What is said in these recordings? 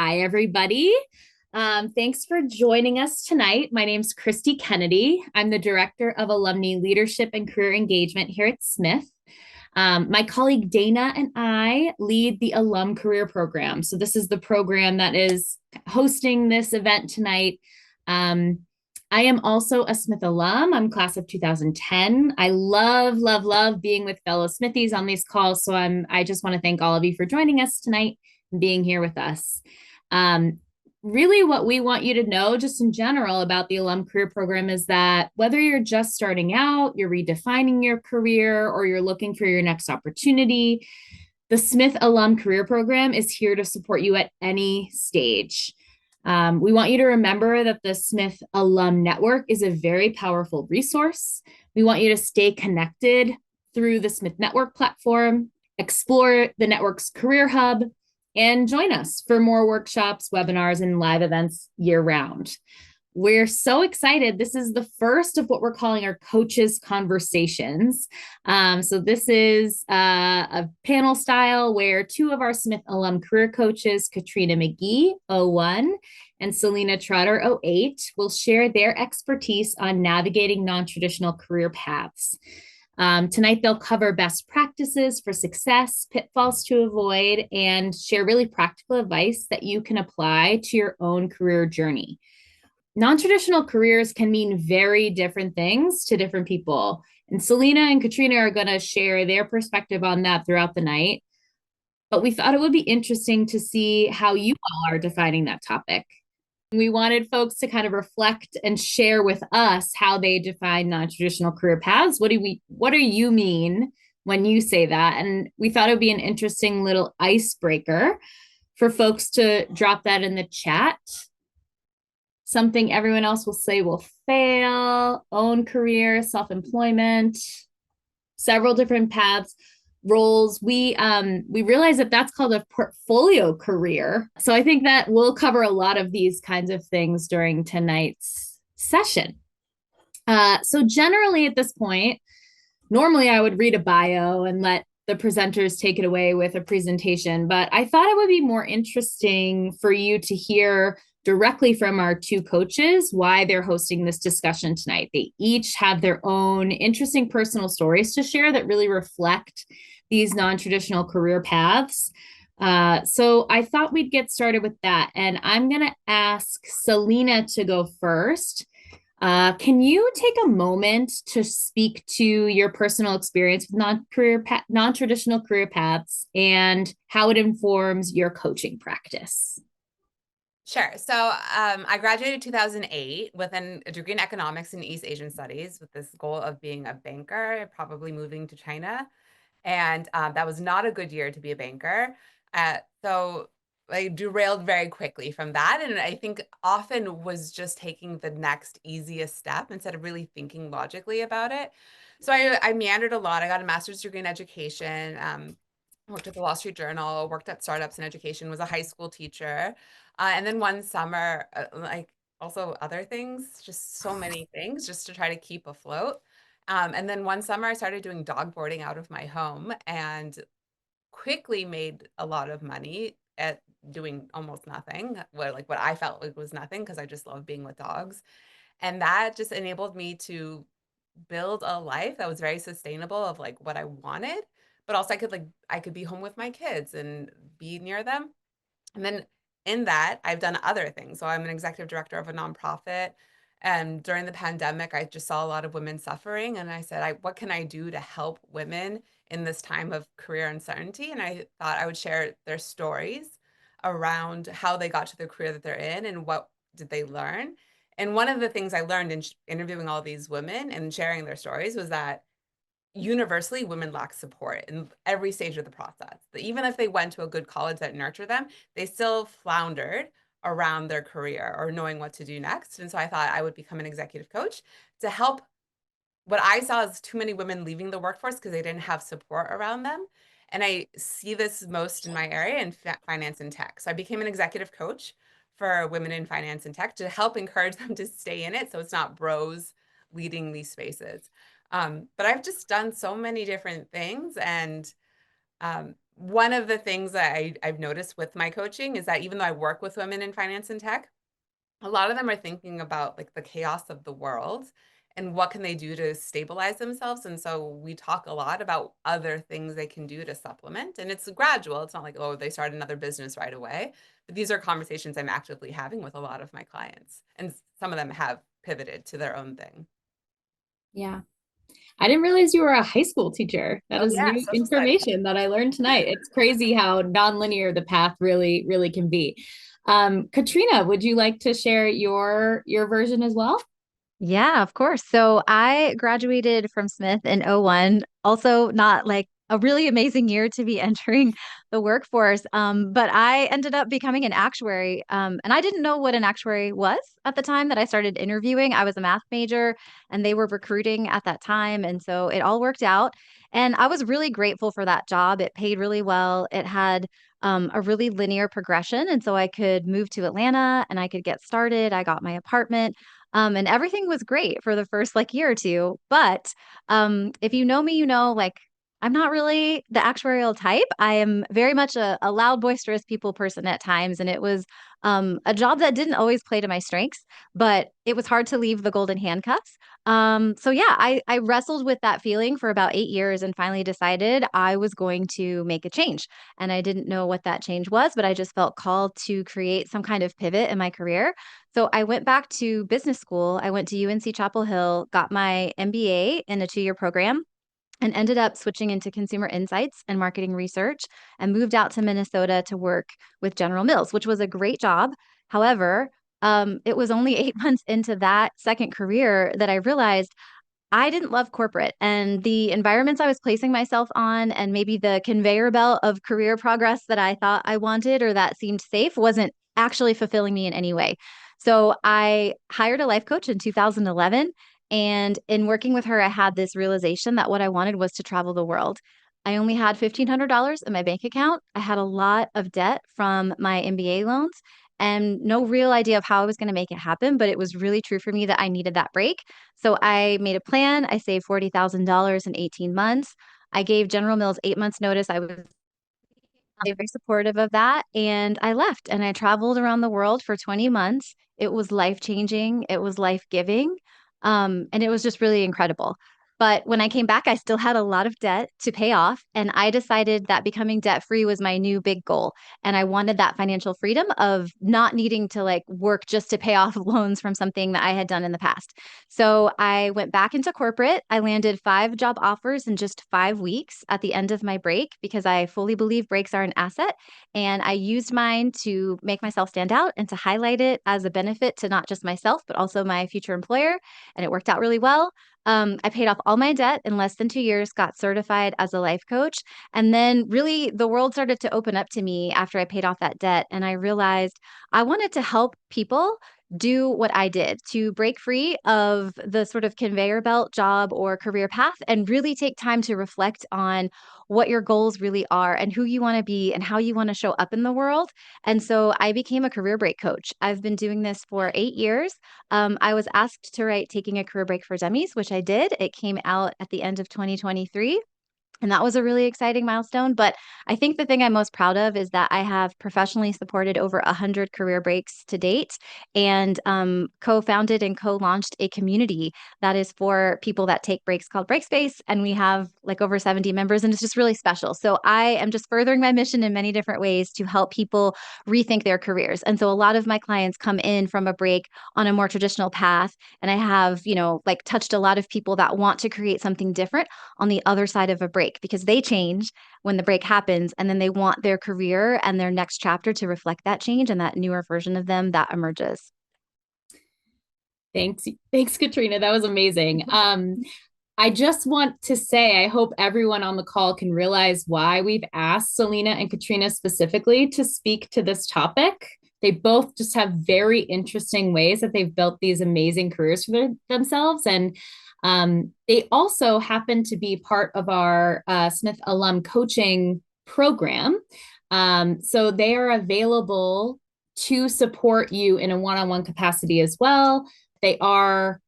Hi, everybody. Thanks for joining us tonight. My name's Christy Kennedy. I'm the Director of Alumni Leadership and Career Engagement here at Smith. My colleague Dana and I lead the Alum Career Program. So, this is the program that is hosting this event tonight. I am also a Smith alum. I'm class of 2010. I love being with fellow Smithies on these calls. So I just want to thank all of you for joining us tonight and being here with us. Um, Really, what we want you to know, just in general, about the Alum Career Program is that whether you're just starting out, you're redefining your career, or you're looking for your next opportunity, the Smith Alum Career Program is here to support you at any stage. We want you to remember that the Smith Alum Network is a very powerful resource. We want you to stay connected through the Smith Network platform, explore the network's career hub, and join us for more workshops, webinars, and live events year-round. We're so excited. This is the first of what we're calling our Coaches Conversations. So this is a panel style where two of our Smith alum career coaches, Katrina McGhee, 01, and Selena Trotter, 08, will share their expertise on navigating non-traditional career paths. Tonight, they'll cover best practices for success, pitfalls to avoid, and share really practical advice that you can apply to your own career journey. Non-traditional careers can mean very different things to different people. And Selena and Katrina are going to share their perspective on that throughout the night. But we thought it would be interesting to see how you all are defining that topic. We wanted folks to kind of reflect and share with us how they define non-traditional career paths. What do you mean when you say that? And we thought it would be an interesting little icebreaker for folks to drop that in the chat. Something everyone else will say will fail, own career, self-employment, several different paths, roles. We realize that that's called a portfolio career. So I think that we'll cover a lot of these kinds of things during tonight's session. So generally at this point, normally I would read a bio and let the presenters take it away with a presentation, but I thought it would be more interesting for you to hear directly from our two coaches why they're hosting this discussion tonight. They each have their own interesting personal stories to share that really reflect these non-traditional career paths. So I thought we'd get started with that. And I'm going to ask Selena to go first. Can you take a moment to speak to your personal experience with non-traditional career paths and how it informs your coaching practice? Sure. So I graduated in 2008 with a degree in economics and East Asian studies with this goal of being a banker, probably moving to China. And that was not a good year to be a banker. So I derailed very quickly from that. And I think often was just taking the next easiest step instead of really thinking logically about it. So I meandered a lot. I got a master's degree in education. Worked at the Wall Street Journal, worked at startups in education, was a high school teacher. And then one summer, like also other things, just so many things just to try to keep afloat. And then one summer I started doing dog boarding out of my home and quickly made a lot of money at doing almost nothing, what I felt like was nothing because I just love being with dogs. And that just enabled me to build a life that was very sustainable of like what I wanted, but also I could be home with my kids and be near them. And then in that, I've done other things. So I'm an executive director of a nonprofit. And during the pandemic, I just saw a lot of women suffering. And I said, what can I do to help women in this time of career uncertainty? And I thought I would share their stories around how they got to the career that they're in and what did they learn. And one of the things I learned in interviewing all these women and sharing their stories was that universally women lack support in every stage of the process. Even if they went to a good college that nurtured them, they still floundered around their career or knowing what to do next. And so I thought I would become an executive coach to help what I saw as too many women leaving the workforce because they didn't have support around them. And I see this most in my area in finance and tech. So I became an executive coach for women in finance and tech to help encourage them to stay in it so it's not bros leading these spaces. But I've just done so many different things. And one of the things that I've noticed with my coaching is that even though I work with women in finance and tech, a lot of them are thinking about like the chaos of the world and what can they do to stabilize themselves. And so we talk a lot about other things they can do to supplement. And it's gradual. It's not like, oh, they start another business right away. But these are conversations I'm actively having with a lot of my clients. And some of them have pivoted to their own thing. Yeah. I didn't realize you were a high school teacher. That Oh is yeah, new social studies. information that I learned tonight. It's crazy how nonlinear the path really, really can be. Katrina, would you like to share your version as well? Yeah, of course. So I graduated from Smith in '01. Also, not like a really amazing year to be entering the workforce. But I ended up becoming an actuary. And I didn't know what an actuary was at the time that I started interviewing. I was a math major and they were recruiting at that time. And so it all worked out. And I was really grateful for that job. It paid really well. It had a really linear progression. And so I could move to Atlanta and I could get started. I got my apartment. And everything was great for the first like year or two. But if you know me, you know, like I'm not really the actuarial type. I am very much a loud, boisterous people person at times. And it was a job that didn't always play to my strengths, but it was hard to leave the golden handcuffs. So yeah, I wrestled with that feeling for about 8 years and finally decided I was going to make a change. And I didn't know what that change was, but I just felt called to create some kind of pivot in my career. So I went back to business school. I went to UNC Chapel Hill, got my MBA in a 2 year program, and ended up switching into consumer insights and marketing research and moved out to Minnesota to work with General Mills, which was a great job. However, it was only 8 months into that second career that I realized I didn't love corporate and the environments I was placing myself on, and maybe the conveyor belt of career progress that I thought I wanted or that seemed safe wasn't actually fulfilling me in any way. So I hired a life coach in 2011. And in working with her, I had this realization that what I wanted was to travel the world. I only had $1,500 in my bank account. I had a lot of debt from my MBA loans and no real idea of how I was going to make it happen. But it was really true for me that I needed that break. So I made a plan. I saved $40,000 in 18 months. I gave General Mills 8 months notice. I was very supportive of that. And I left and I traveled around the world for 20 months. It was life changing, it was life giving. And it was just really incredible. But when I came back, I still had a lot of debt to pay off. And I decided that becoming debt free was my new big goal. And I wanted that financial freedom of not needing to like work just to pay off loans from something that I had done in the past. So I went back into corporate. I landed 5 job offers in just 5 weeks at the end of my break because I fully believe breaks are an asset. And I used mine to make myself stand out and to highlight it as a benefit to not just myself, but also my future employer. And it worked out really well. I paid off all my debt in less than 2 years, got certified as a life coach. And then really the world started to open up to me after I paid off that debt. And I realized I wanted to help people do what I did to break free of the sort of conveyor belt job or career path and really take time to reflect on what your goals really are and who you want to be and how you want to show up in the world. And so I became a career break coach. I've been doing this for 8 years. I was asked to write Taking a Career Break for Dummies, which I did. It came out at the end of 2023. And that was a really exciting milestone. But I think the thing I'm most proud of is that I have professionally supported over 100 career breaks to date and co founded and co launched a community that is for people that take breaks called Breakspace. And we have like over 70 members, and it's just really special. So I am just furthering my mission in many different ways to help people rethink their careers. And so a lot of my clients come in from a break on a more traditional path. And I have, like touched a lot of people that want to create something different on the other side of a break because they change when the break happens and then they want their career and their next chapter to reflect that change and that newer version of them that emerges. Thanks. Thanks, Katrina. That was amazing. I just want to say, I hope everyone on the call can realize why we've asked Selena and Katrina specifically to speak to this topic. They both just have very interesting ways that they've built these amazing careers for themselves. And they also happen to be part of our Smith alum coaching program. So they are available to support you in a one-on-one capacity as well. They are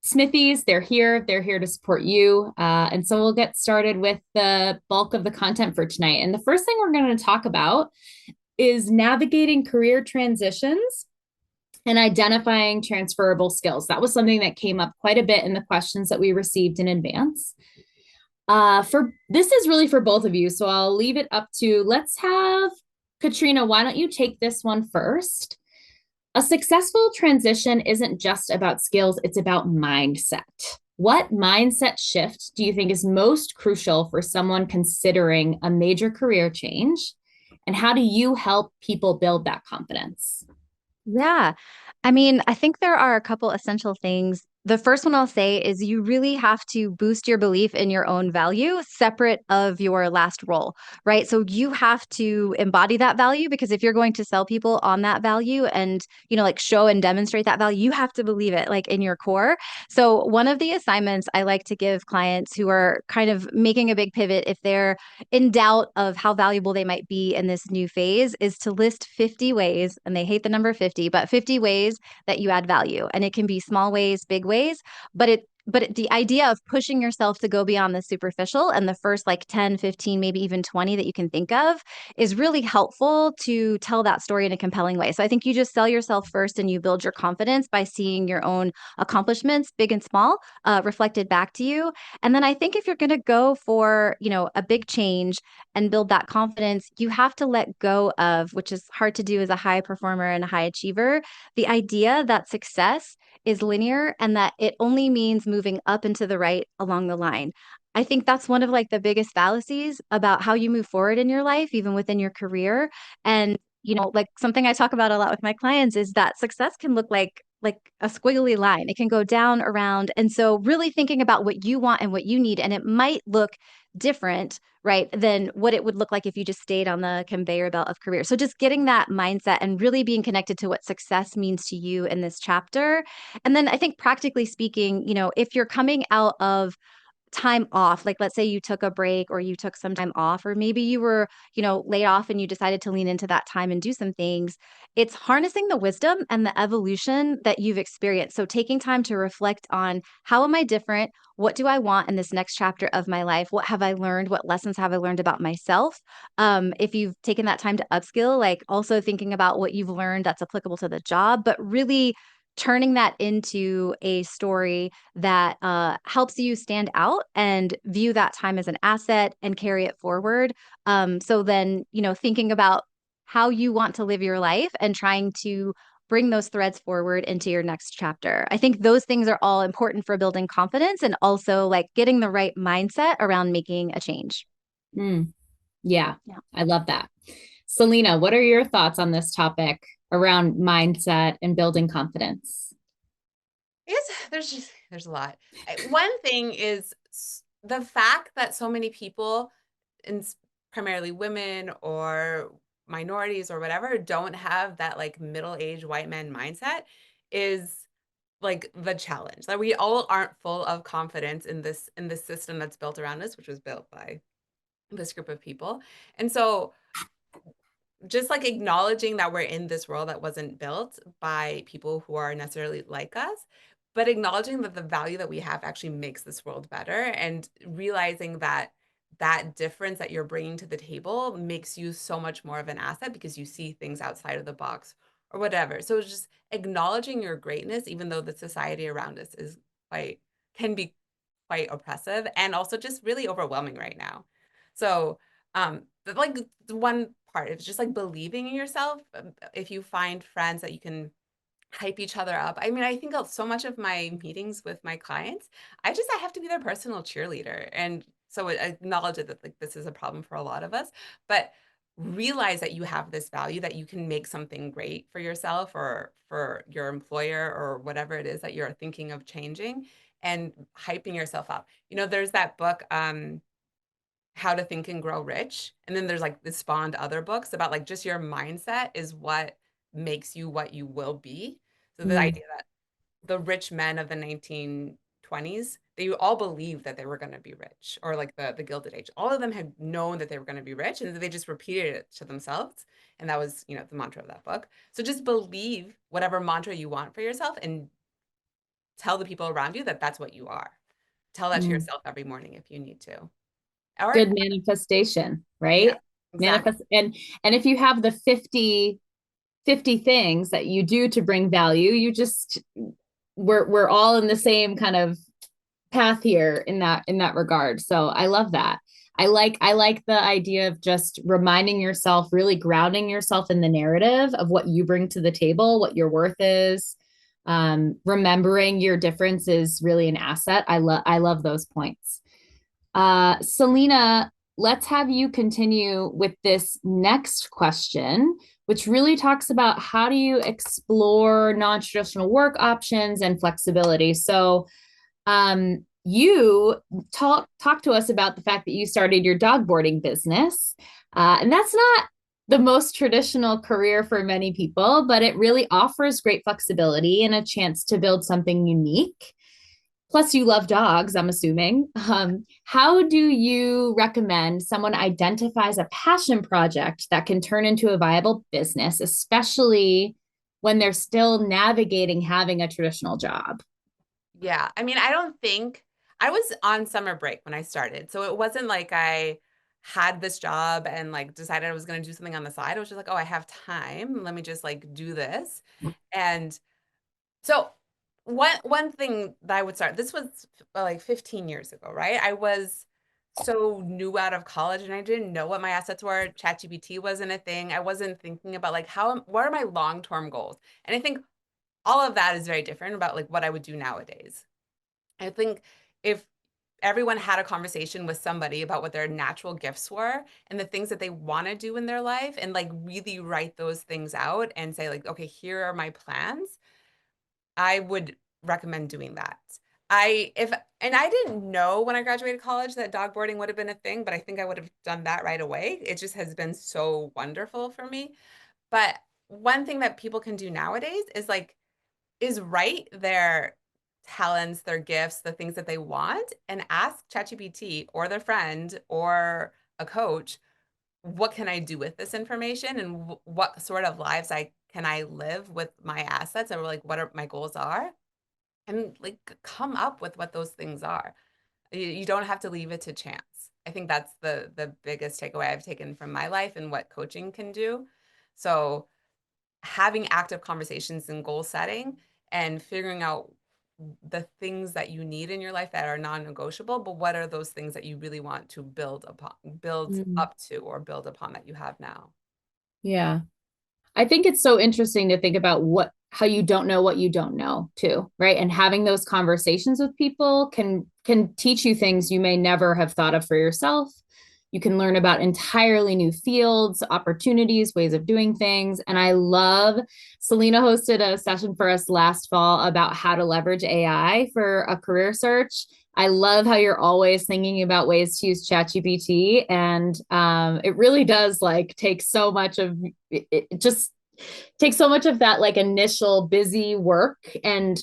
Smithies, they're here. They're here to support you. And so we'll get started with the bulk of the content for tonight. And the first thing we're going to talk about is navigating career transitions and identifying transferable skills. That was something that came up quite a bit in the questions that we received in advance. For this is really for both of you, so I'll leave it up to, let's have Katrina, why don't you take this one first? A successful transition isn't just about skills, it's about mindset. What mindset shift do you think is most crucial for someone considering a major career change? And how do you help people build that confidence? Yeah. I mean, I think there are a couple essential things. The first one I'll say is you really have to boost your belief in your own value separate of your last role, right? So you have to embody that value because if you're going to sell people on that value and, like show and demonstrate that value, you have to believe it like in your core. So one of the assignments I like to give clients who are kind of making a big pivot, if they're in doubt of how valuable they might be in this new phase, is to list 50 ways, and they hate the number 50, but 50 ways that you add value. And it can be small ways, big ways, the idea of pushing yourself to go beyond the superficial and the first like 10, 15, maybe even 20 that you can think of is really helpful to tell that story in a compelling way. So I think you just sell yourself first and you build your confidence by seeing your own accomplishments, big and small, reflected back to you. And then I think if you're going to go for, a big change and build that confidence, you have to let go of, which is hard to do as a high performer and a high achiever, the idea that success is linear and that it only means moving up and to the right along the line. I think that's one of like the biggest fallacies about how you move forward in your life, even within your career. And, like something I talk about a lot with my clients is that success can look like a squiggly line. It can go down, around. And so really thinking about what you want and what you need, and it might look different, right, than what it would look like if you just stayed on the conveyor belt of career. So just getting that mindset and really being connected to what success means to you in this chapter. And then I think practically speaking, if you're coming out of time off, like let's say you took a break or you took some time off, or maybe you were, laid off and you decided to lean into that time and do some things, it's harnessing the wisdom and the evolution that you've experienced. So taking time to reflect on how am I different? What do I want in this next chapter of my life? What have I learned? What lessons have I learned about myself? If you've taken that time to upskill, like also thinking about what you've learned that's applicable to the job, but really turning that into a story that helps you stand out and view that time as an asset and carry it forward. So then, thinking about how you want to live your life and trying to bring those threads forward into your next chapter. I think those things are all important for building confidence and also like getting the right mindset around making a change. Mm, yeah, Yeah. I love that. Selena, what are your thoughts on this topic around mindset and building confidence? There's a lot. One thing is the fact that so many people, and primarily women or minorities or whatever, don't have that like middle-aged white man mindset is like the challenge. That we all aren't full of confidence in this system that's built around us, which was built by this group of people. And so just like acknowledging that we're in this world that wasn't built by people who are necessarily like us, but acknowledging that the value that we have actually makes this world better, and realizing that that difference that you're bringing to the table makes you so much more of an asset because you see things outside of the box or whatever. So it's just acknowledging your greatness, even though the society around us is quite can be quite oppressive and also just really overwhelming right now. So like the one part is just like believing in yourself. If you find friends that you can hype each other up. I mean, I think so much of my meetings with my clients, I have to be their personal cheerleader. And so I acknowledge that like this is a problem for a lot of us, but realize that you have this value, that you can make something great for yourself or for your employer or whatever it is that you're thinking of changing, and hyping yourself up. There's that book, How to Think and Grow Rich. And then there's like this spawned other books about like just your mindset is what makes you what you will be. So the Mm, idea that the rich men of the 1920s, they all believed that they were going to be rich, or like the Gilded Age. All of them had known that they were going to be rich, and they just repeated it to themselves. And that was, the mantra of that book. So just believe whatever mantra you want for yourself and tell the people around you that that's what you are. Tell that to yourself every morning if you need to. Or, Good manifestation, yeah, right? exactly. Manifest. And if you have the 50 things that you do to bring value, we're all in the same kind of path here in that regard. So I love that. I like the idea of just reminding yourself, really grounding yourself in the narrative of what you bring to the table, what your worth is. Remembering your difference is really an asset. I love those points. Selena, let's have you continue with this next question, which really talks about how do you explore non-traditional work options and flexibility. So you talk to us about the fact that you started your dog boarding business, and that's not the most traditional career for many people, but it really offers great flexibility and a chance to build something unique. Plus, you love dogs, I'm assuming. How do you recommend someone identifies a passion project that can turn into a viable business, especially when they're still navigating having a traditional job? Yeah. I mean, I don't think I was on summer break when I started. So it wasn't like I had this job and like decided I was going to do something on the side. It was just like, oh, I have time. Let me just like do this. And so one thing that I would start, this was like 15 years ago, right? I was so new out of college and I didn't know what my assets were. ChatGPT wasn't a thing. I wasn't thinking about like what are my long-term goals? And I think all of that is very different about like what I would do nowadays. I think if everyone had a conversation with somebody about what their natural gifts were and the things that they want to do in their life and like really write those things out and say like, okay, here are my plans, I would recommend doing that. I didn't know when I graduated college that dog boarding would have been a thing, but I think I would have done that right away. It just has been so wonderful for me. But one thing that people can do nowadays is write their talents, their gifts, the things that they want, and ask ChatGPT or their friend or a coach, what can I do with this information and what sort of lives I can I live with my assets, or like what are my goals are, and like come up with what those things are. You don't have to leave it to chance. I think that's the biggest takeaway I've taken from my life and what coaching can do. So having active conversations and goal setting and figuring out the things that you need in your life that are non-negotiable, but what are those things that you really want to build Mm, up to or build upon that you have now. yeah. I think it's so interesting to think about how you don't know what you don't know too, right? And having those conversations with people can teach you things you may never have thought of for yourself. You can learn about entirely new fields, opportunities, ways of doing things. And I love Selena hosted a session for us last fall about how to leverage AI for a career search. I love how you're always thinking about ways to use ChatGPT, and it really does like take so much of it. Just takes so much of that like initial busy work and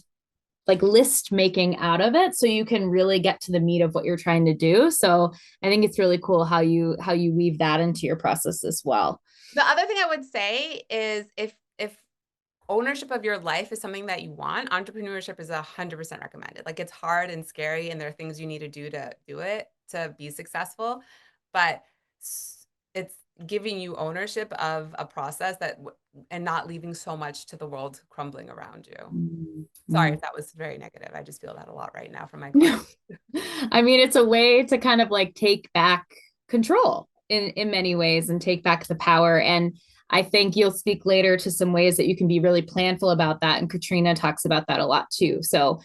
like list making out of it, so you can really get to the meat of what you're trying to do. So I think it's really cool how you weave that into your process as well. The other thing I would say is if ownership of your life is something that you want, entrepreneurship is 100% recommended. Like it's hard and scary and there are things you need to do it to be successful, but it's giving you ownership of a process and not leaving so much to the world crumbling around you. Sorry Mm-hmm. if that was very negative. I just feel that a lot right now from my No, clients. I mean, it's a way to kind of like take back control in many ways and take back the power. And I think you'll speak later to some ways that you can be really planful about that. And Katrina talks about that a lot too. So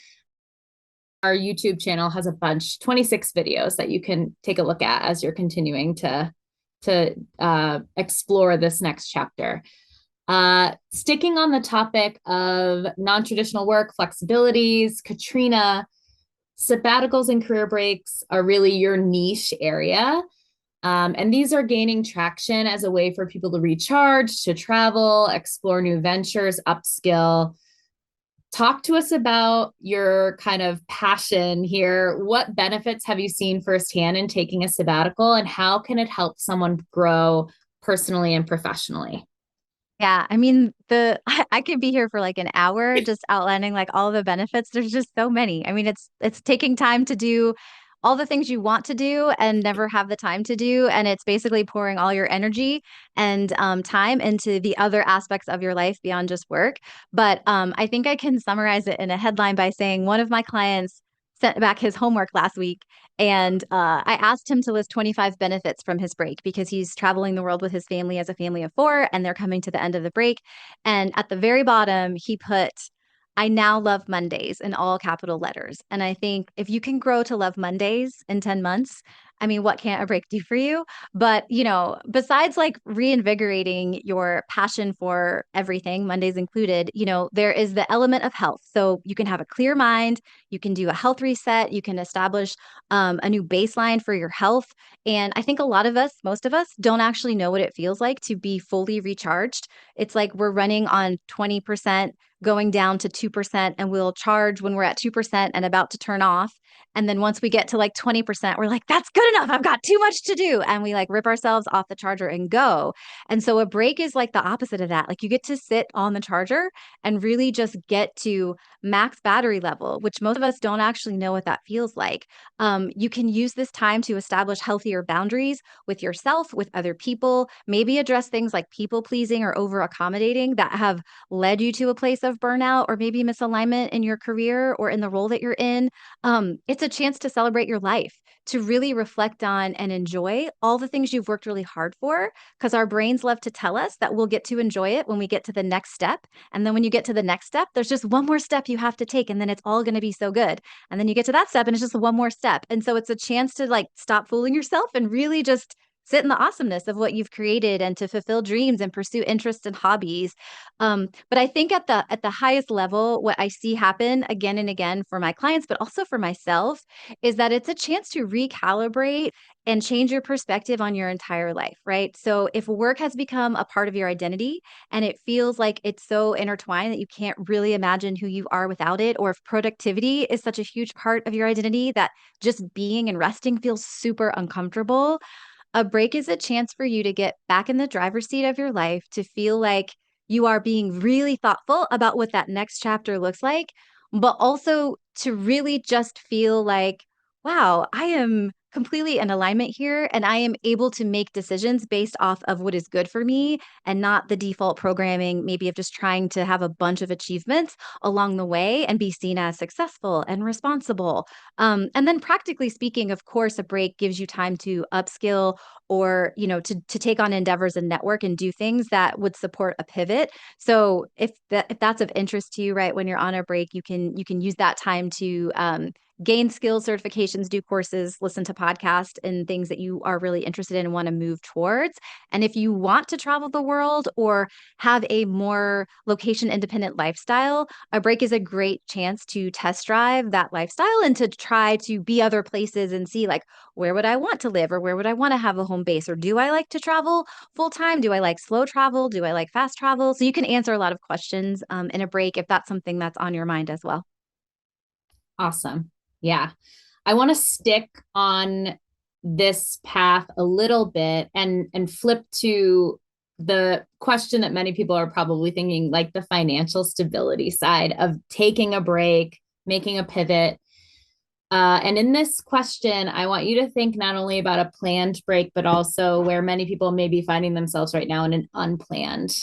our YouTube channel has a bunch, 26 videos that you can take a look at as you're continuing to explore this next chapter. Sticking on the topic of non-traditional work, flexibilities, Katrina, sabbaticals and career breaks are really your niche area. And these are gaining traction as a way for people to recharge, to travel, explore new ventures, upskill. Talk to us about your kind of passion here. What benefits have you seen firsthand in taking a sabbatical, and how can it help someone grow personally and professionally? Yeah, I mean, I could be here for like an hour just outlining like all the benefits. There's just so many. I mean, it's taking time to do all the things you want to do and never have the time to do, and it's basically pouring all your energy and time into the other aspects of your life beyond just work. But I think I can summarize it in a headline by saying one of my clients sent back his homework last week, and I asked him to list 25 benefits from his break because he's traveling the world with his family as a family of four, and they're coming to the end of the break. And at the very bottom, he put, I now love Mondays in all capital letters. And I think if you can grow to love Mondays in 10 months, I mean, what can't a break do for you? But, besides like reinvigorating your passion for everything, Mondays included, there is the element of health. So you can have a clear mind, you can do a health reset, you can establish a new baseline for your health. And I think a lot of us, most of us, don't actually know what it feels like to be fully recharged. It's like we're running on 20%, going down to 2%, and we'll charge when we're at 2% and about to turn off. And then once we get to like 20%, we're like, that's good enough. I've got too much to do. And we like rip ourselves off the charger and go. And so a break is like the opposite of that. Like you get to sit on the charger and really just get to max battery level, which most of us don't actually know what that feels like. You can use this time to establish healthier boundaries with yourself, with other people, maybe address things like people pleasing or over accommodating that have led you to a place of burnout or maybe misalignment in your career or in the role that you're in. It's a chance to celebrate your life, to really reflect on and enjoy all the things you've worked really hard for, because our brains love to tell us that we'll get to enjoy it when we get to the next step. And then when you get to the next step, there's just one more step you have to take, and then it's all going to be so good. And then you get to that step, and it's just one more step. And so it's a chance to like stop fooling yourself and really just sit in the awesomeness of what you've created and to fulfill dreams and pursue interests and hobbies. But I think at the highest level, what I see happen again and again for my clients, but also for myself, is that it's a chance to recalibrate and change your perspective on your entire life, right? So if work has become a part of your identity and it feels like it's so intertwined that you can't really imagine who you are without it, or if productivity is such a huge part of your identity that just being and resting feels super uncomfortable, a break is a chance for you to get back in the driver's seat of your life, to feel like you are being really thoughtful about what that next chapter looks like, but also to really just feel like, wow, I am completely in alignment here and I am able to make decisions based off of what is good for me and not the default programming, maybe of just trying to have a bunch of achievements along the way and be seen as successful and responsible. And then practically speaking, of course, a break gives you time to upskill or, to take on endeavors and network and do things that would support a pivot. So if that's of interest to you, right, when you're on a break, you can use that time to gain skills, certifications, do courses, listen to podcasts and things that you are really interested in and want to move towards. And if you want to travel the world or have a more location independent lifestyle, a break is a great chance to test drive that lifestyle and to try to be other places and see like, where would I want to live, or where would I want to have a home base, or do I like to travel full time? Do I like slow travel? Do I like fast travel? So you can answer a lot of questions in a break if that's something that's on your mind as well. Awesome. Yeah. I want to stick on this path a little bit and flip to the question that many people are probably thinking, like the financial stability side of taking a break, making a pivot. And in this question, I want you to think not only about a planned break, but also where many people may be finding themselves right now in an unplanned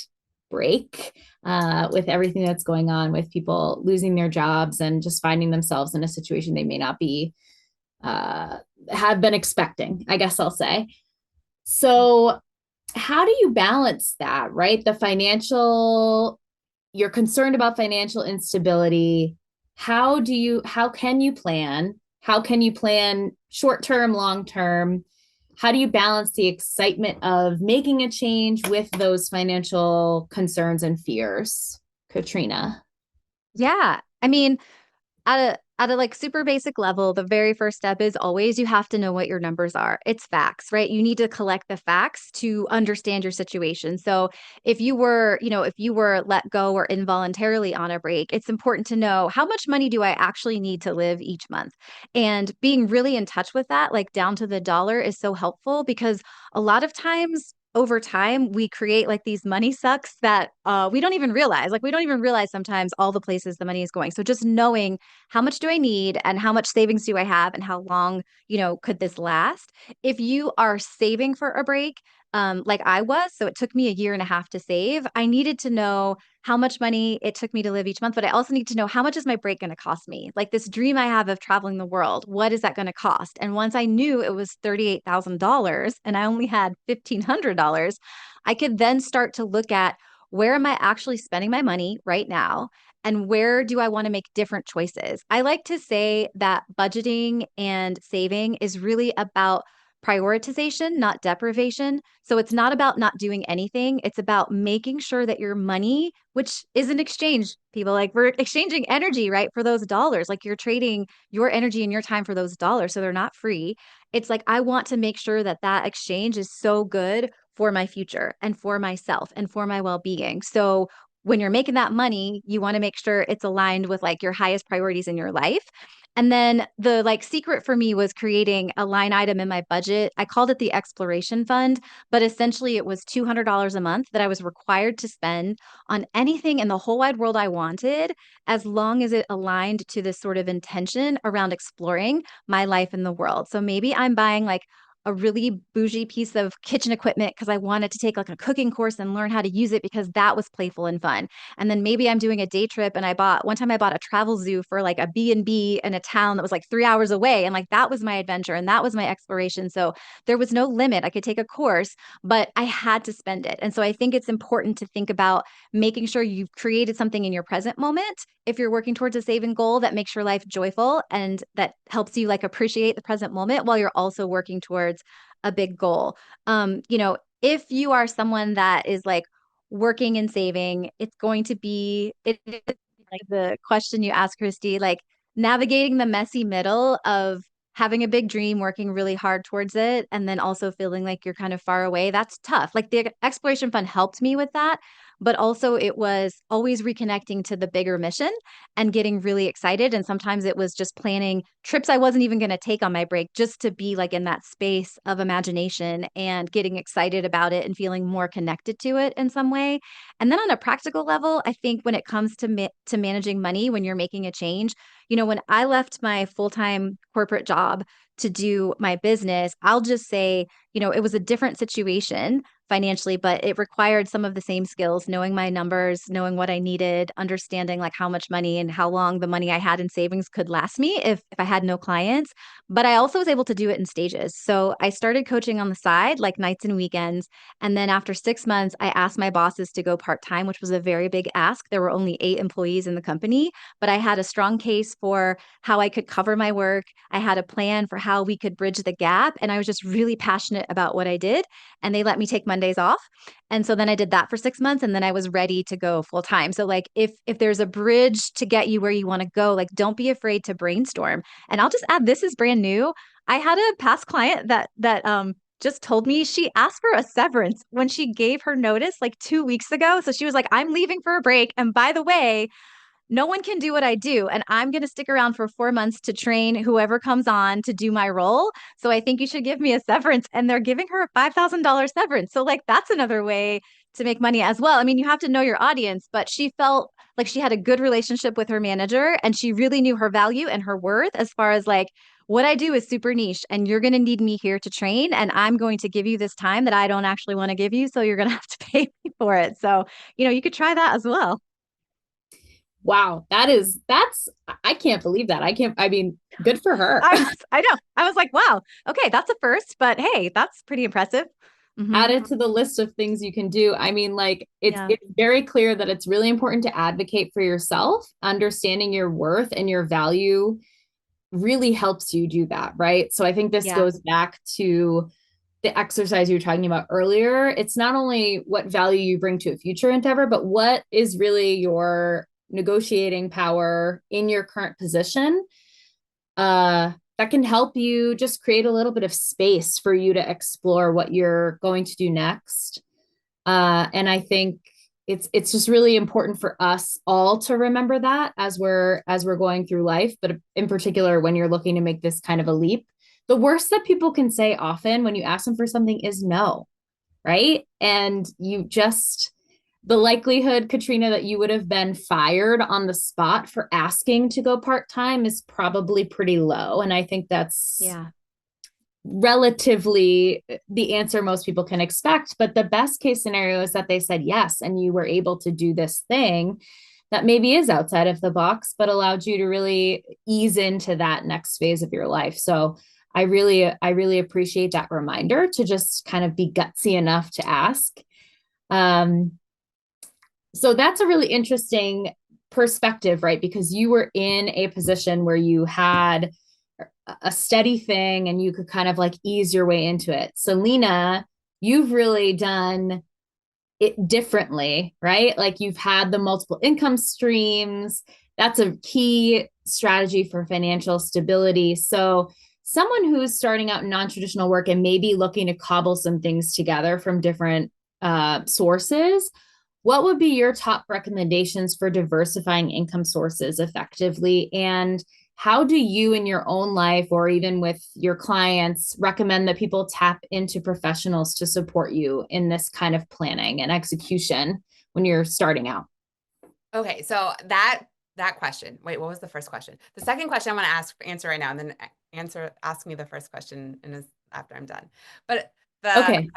break, with everything that's going on with people losing their jobs and just finding themselves in a situation they may not be have been expecting, I guess I'll say. So how do you balance that, right? You're concerned about financial instability. How can you plan? How can you plan short term, long term? How do you balance the excitement of making a change with those financial concerns and fears, Katrina? Yeah. I mean, at a like super basic level, the very first step is always you have to know what your numbers are. It's facts, right? You need to collect the facts to understand your situation. So if you were let go or involuntarily on a break, it's important to know, how much money do I actually need to live each month? And being really in touch with that, like down to the dollar, is so helpful, because a lot of times over time, we create like these money sucks that we don't even realize. Like we don't even realize sometimes all the places the money is going. So just knowing how much do I need and how much savings do I have and how long, could this last? If you are saving for a break, like I was, so it took me a year and a half to save. I needed to know how much money it took me to live each month, but I also need to know how much is my break going to cost me? Like this dream I have of traveling the world, what is that going to cost? And once I knew it was $38,000 and I only had $1,500, I could then start to look at where am I actually spending my money right now? And where do I want to make different choices? I like to say that budgeting and saving is really about prioritization, not deprivation. So it's not about not doing anything. It's about making sure that your money, which is an exchange, people like we're exchanging energy, right? For those dollars, like you're trading your energy and your time for those dollars. So they're not free. It's like, I want to make sure that that exchange is so good for my future and for myself and for my well-being. So when you're making that money, you want to make sure it's aligned with like your highest priorities in your life. And then the like secret for me was creating a line item in my budget. I called it the exploration fund, but essentially it was $200 a month that I was required to spend on anything in the whole wide world I wanted, as long as it aligned to this sort of intention around exploring my life in the world. So maybe I'm buying like a really bougie piece of kitchen equipment because I wanted to take like a cooking course and learn how to use it because that was playful and fun. And then maybe I'm doing a day trip and one time I bought a travel zoo for like a B&B in a town that was like 3 hours away. And like that was my adventure and that was my exploration. So there was no limit. I could take a course, but I had to spend it. And so I think it's important to think about making sure you've created something in your present moment. If you're working towards a saving goal that makes your life joyful and that helps you like appreciate the present moment while you're also working towards a big goal. If you are someone that is like working and saving, it's going to be like the question you asked, Christy, like navigating the messy middle of having a big dream, working really hard towards it, and then also feeling like you're kind of far away. That's tough. Like the exploration fund helped me with that, but also it was always reconnecting to the bigger mission and getting really excited. And sometimes it was just planning trips I wasn't even going to take on my break just to be like in that space of imagination and getting excited about it and feeling more connected to it in some way. And then on a practical level, I think when it comes to managing money, when you're making a change, when I left my full-time corporate job to do my business, I'll just say, it was a different situation financially, but it required some of the same skills, knowing my numbers, knowing what I needed, understanding like how much money and how long the money I had in savings could last me if I had no clients. But I also was able to do it in stages. So I started coaching on the side, like nights and weekends. And then after 6 months, I asked my bosses to go part-time, which was a very big ask. There were only 8 employees in the company, but I had a strong case for how I could cover my work. I had a plan for how we could bridge the gap. And I was just really passionate about what I did. And they let me take Mondays off. And so then I did that for 6 months and then I was ready to go full time. So like if there's a bridge to get you where you want to go, like don't be afraid to brainstorm. And I'll just add, this is brand new. I had a past client that just told me she asked for a severance when she gave her notice like 2 weeks ago. So she was like, I'm leaving for a break. And by the way, no one can do what I do. And I'm going to stick around for 4 months to train whoever comes on to do my role. So I think you should give me a severance. And they're giving her a $5,000 severance. So, like, that's another way to make money as well. I mean, you have to know your audience, but she felt like she had a good relationship with her manager and she really knew her value and her worth as far as like, what I do is super niche and you're going to need me here to train. And I'm going to give you this time that I don't actually want to give you. So you're going to have to pay me for it. So, you could try that as well. Wow, I can't believe that. I mean, good for her. I know. I was like, wow, okay, that's a first, but hey, that's pretty impressive. Add it to the list of things you can do. I mean, like it's very clear that it's really important to advocate for yourself. Understanding your worth and your value really helps you do that, right? So I think this goes back to the exercise you were talking about earlier. It's not only what value you bring to a future endeavor, but what is really your negotiating power in your current position that can help you just create a little bit of space for you to explore what you're going to do next. And I think it's just really important for us all to remember that as we're going through life, but in particular when you're looking to make this kind of a leap. The worst that people can say often when you ask them for something is no. right? And the likelihood, Katrina, that you would have been fired on the spot for asking to go part-time is probably pretty low. And I think that's relatively the answer most people can expect. But the best case scenario is that they said yes, and you were able to do this thing that maybe is outside of the box, but allowed you to really ease into that next phase of your life. So I really appreciate that reminder to just kind of be gutsy enough to ask. So that's a really interesting perspective, right? Because you were in a position where you had a steady thing and you could kind of like ease your way into it. Selena, you've really done it differently, right? Like you've had the multiple income streams. That's a key strategy for financial stability. So someone who's starting out in non-traditional work and maybe looking to cobble some things together from different sources, what would be your top recommendations for diversifying income sources effectively? And how do you in your own life or even with your clients recommend that people tap into professionals to support you in this kind of planning and execution when you're starting out? Okay, so that question. Wait, what was the first question? The second question I'm going to answer right now, and then ask me the first question after I'm done. But Okay.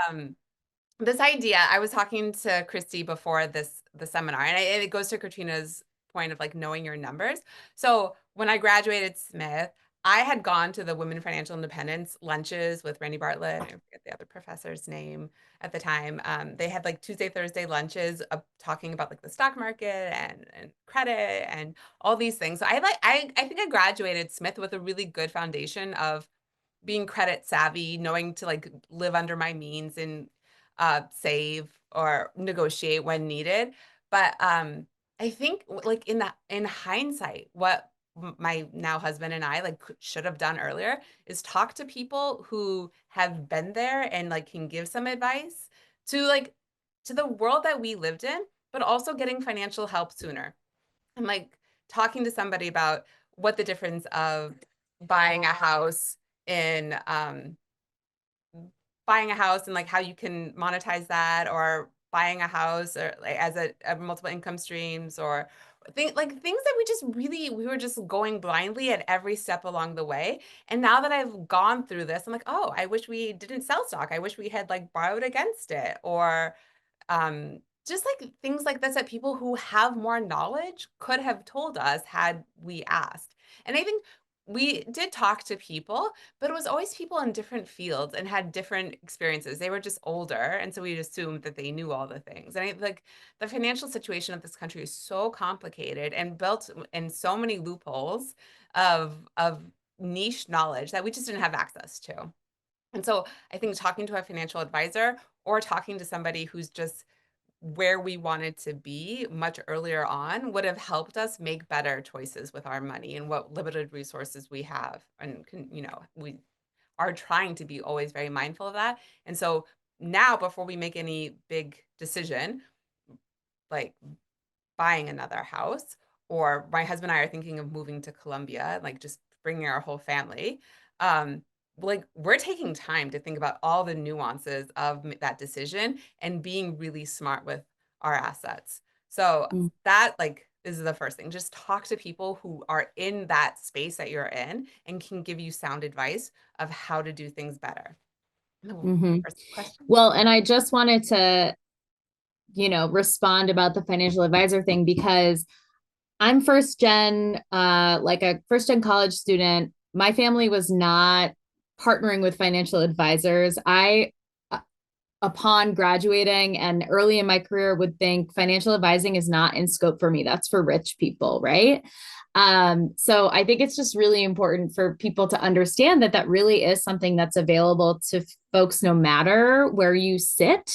This idea, I was talking to Christy before the seminar, and it goes to Katrina's point of like knowing your numbers. So when I graduated Smith, I had gone to the Women Financial Independence lunches with Randy Bartlett. I forget the other professor's name at the time. They had like Tuesday, Thursday lunches talking about like the stock market and credit and all these things. So I think I graduated Smith with a really good foundation of being credit savvy, knowing to like live under my means and save or negotiate when needed. But I think like in hindsight, what my now husband and I like should have done earlier is talk to people who have been there and like can give some advice to the world that we lived in, but also getting financial help sooner. And like talking to somebody about what the difference of buying a house in buying a house and like how you can monetize that, or buying a house or like as a multiple income streams, or things that we were just going blindly at every step along the way. And now that I've gone through this, I'm like, oh, I wish we didn't sell stock. I wish we had like borrowed against it, or just like things like this that people who have more knowledge could have told us had we asked. And I think we did talk to people, but it was always people in different fields and had different experiences. They were just older, and so we assumed that they knew all the things. And I like the financial situation of this country is so complicated and built in so many loopholes of niche knowledge that we just didn't have access to. And so I think talking to a financial advisor or talking to somebody who's just where we wanted to be much earlier on would have helped us make better choices with our money and what limited resources we have. And we are trying to be always very mindful of that. And so now, before we make any big decision, like buying another house, or my husband and I are thinking of moving to Colombia, like just bringing our whole family, like we're taking time to think about all the nuances of that decision and being really smart with our assets. So that like is the first thing. Just talk to people who are in that space that you're in and can give you sound advice of how to do things better. First question. Well, and I just wanted to, respond about the financial advisor thing because I'm first gen, like a first gen college student. My family was not partnering with financial advisors. Upon graduating and early in my career, would think financial advising is not in scope for me. That's for rich people, right? So I think it's just really important for people to understand that that really is something that's available to folks no matter where you sit.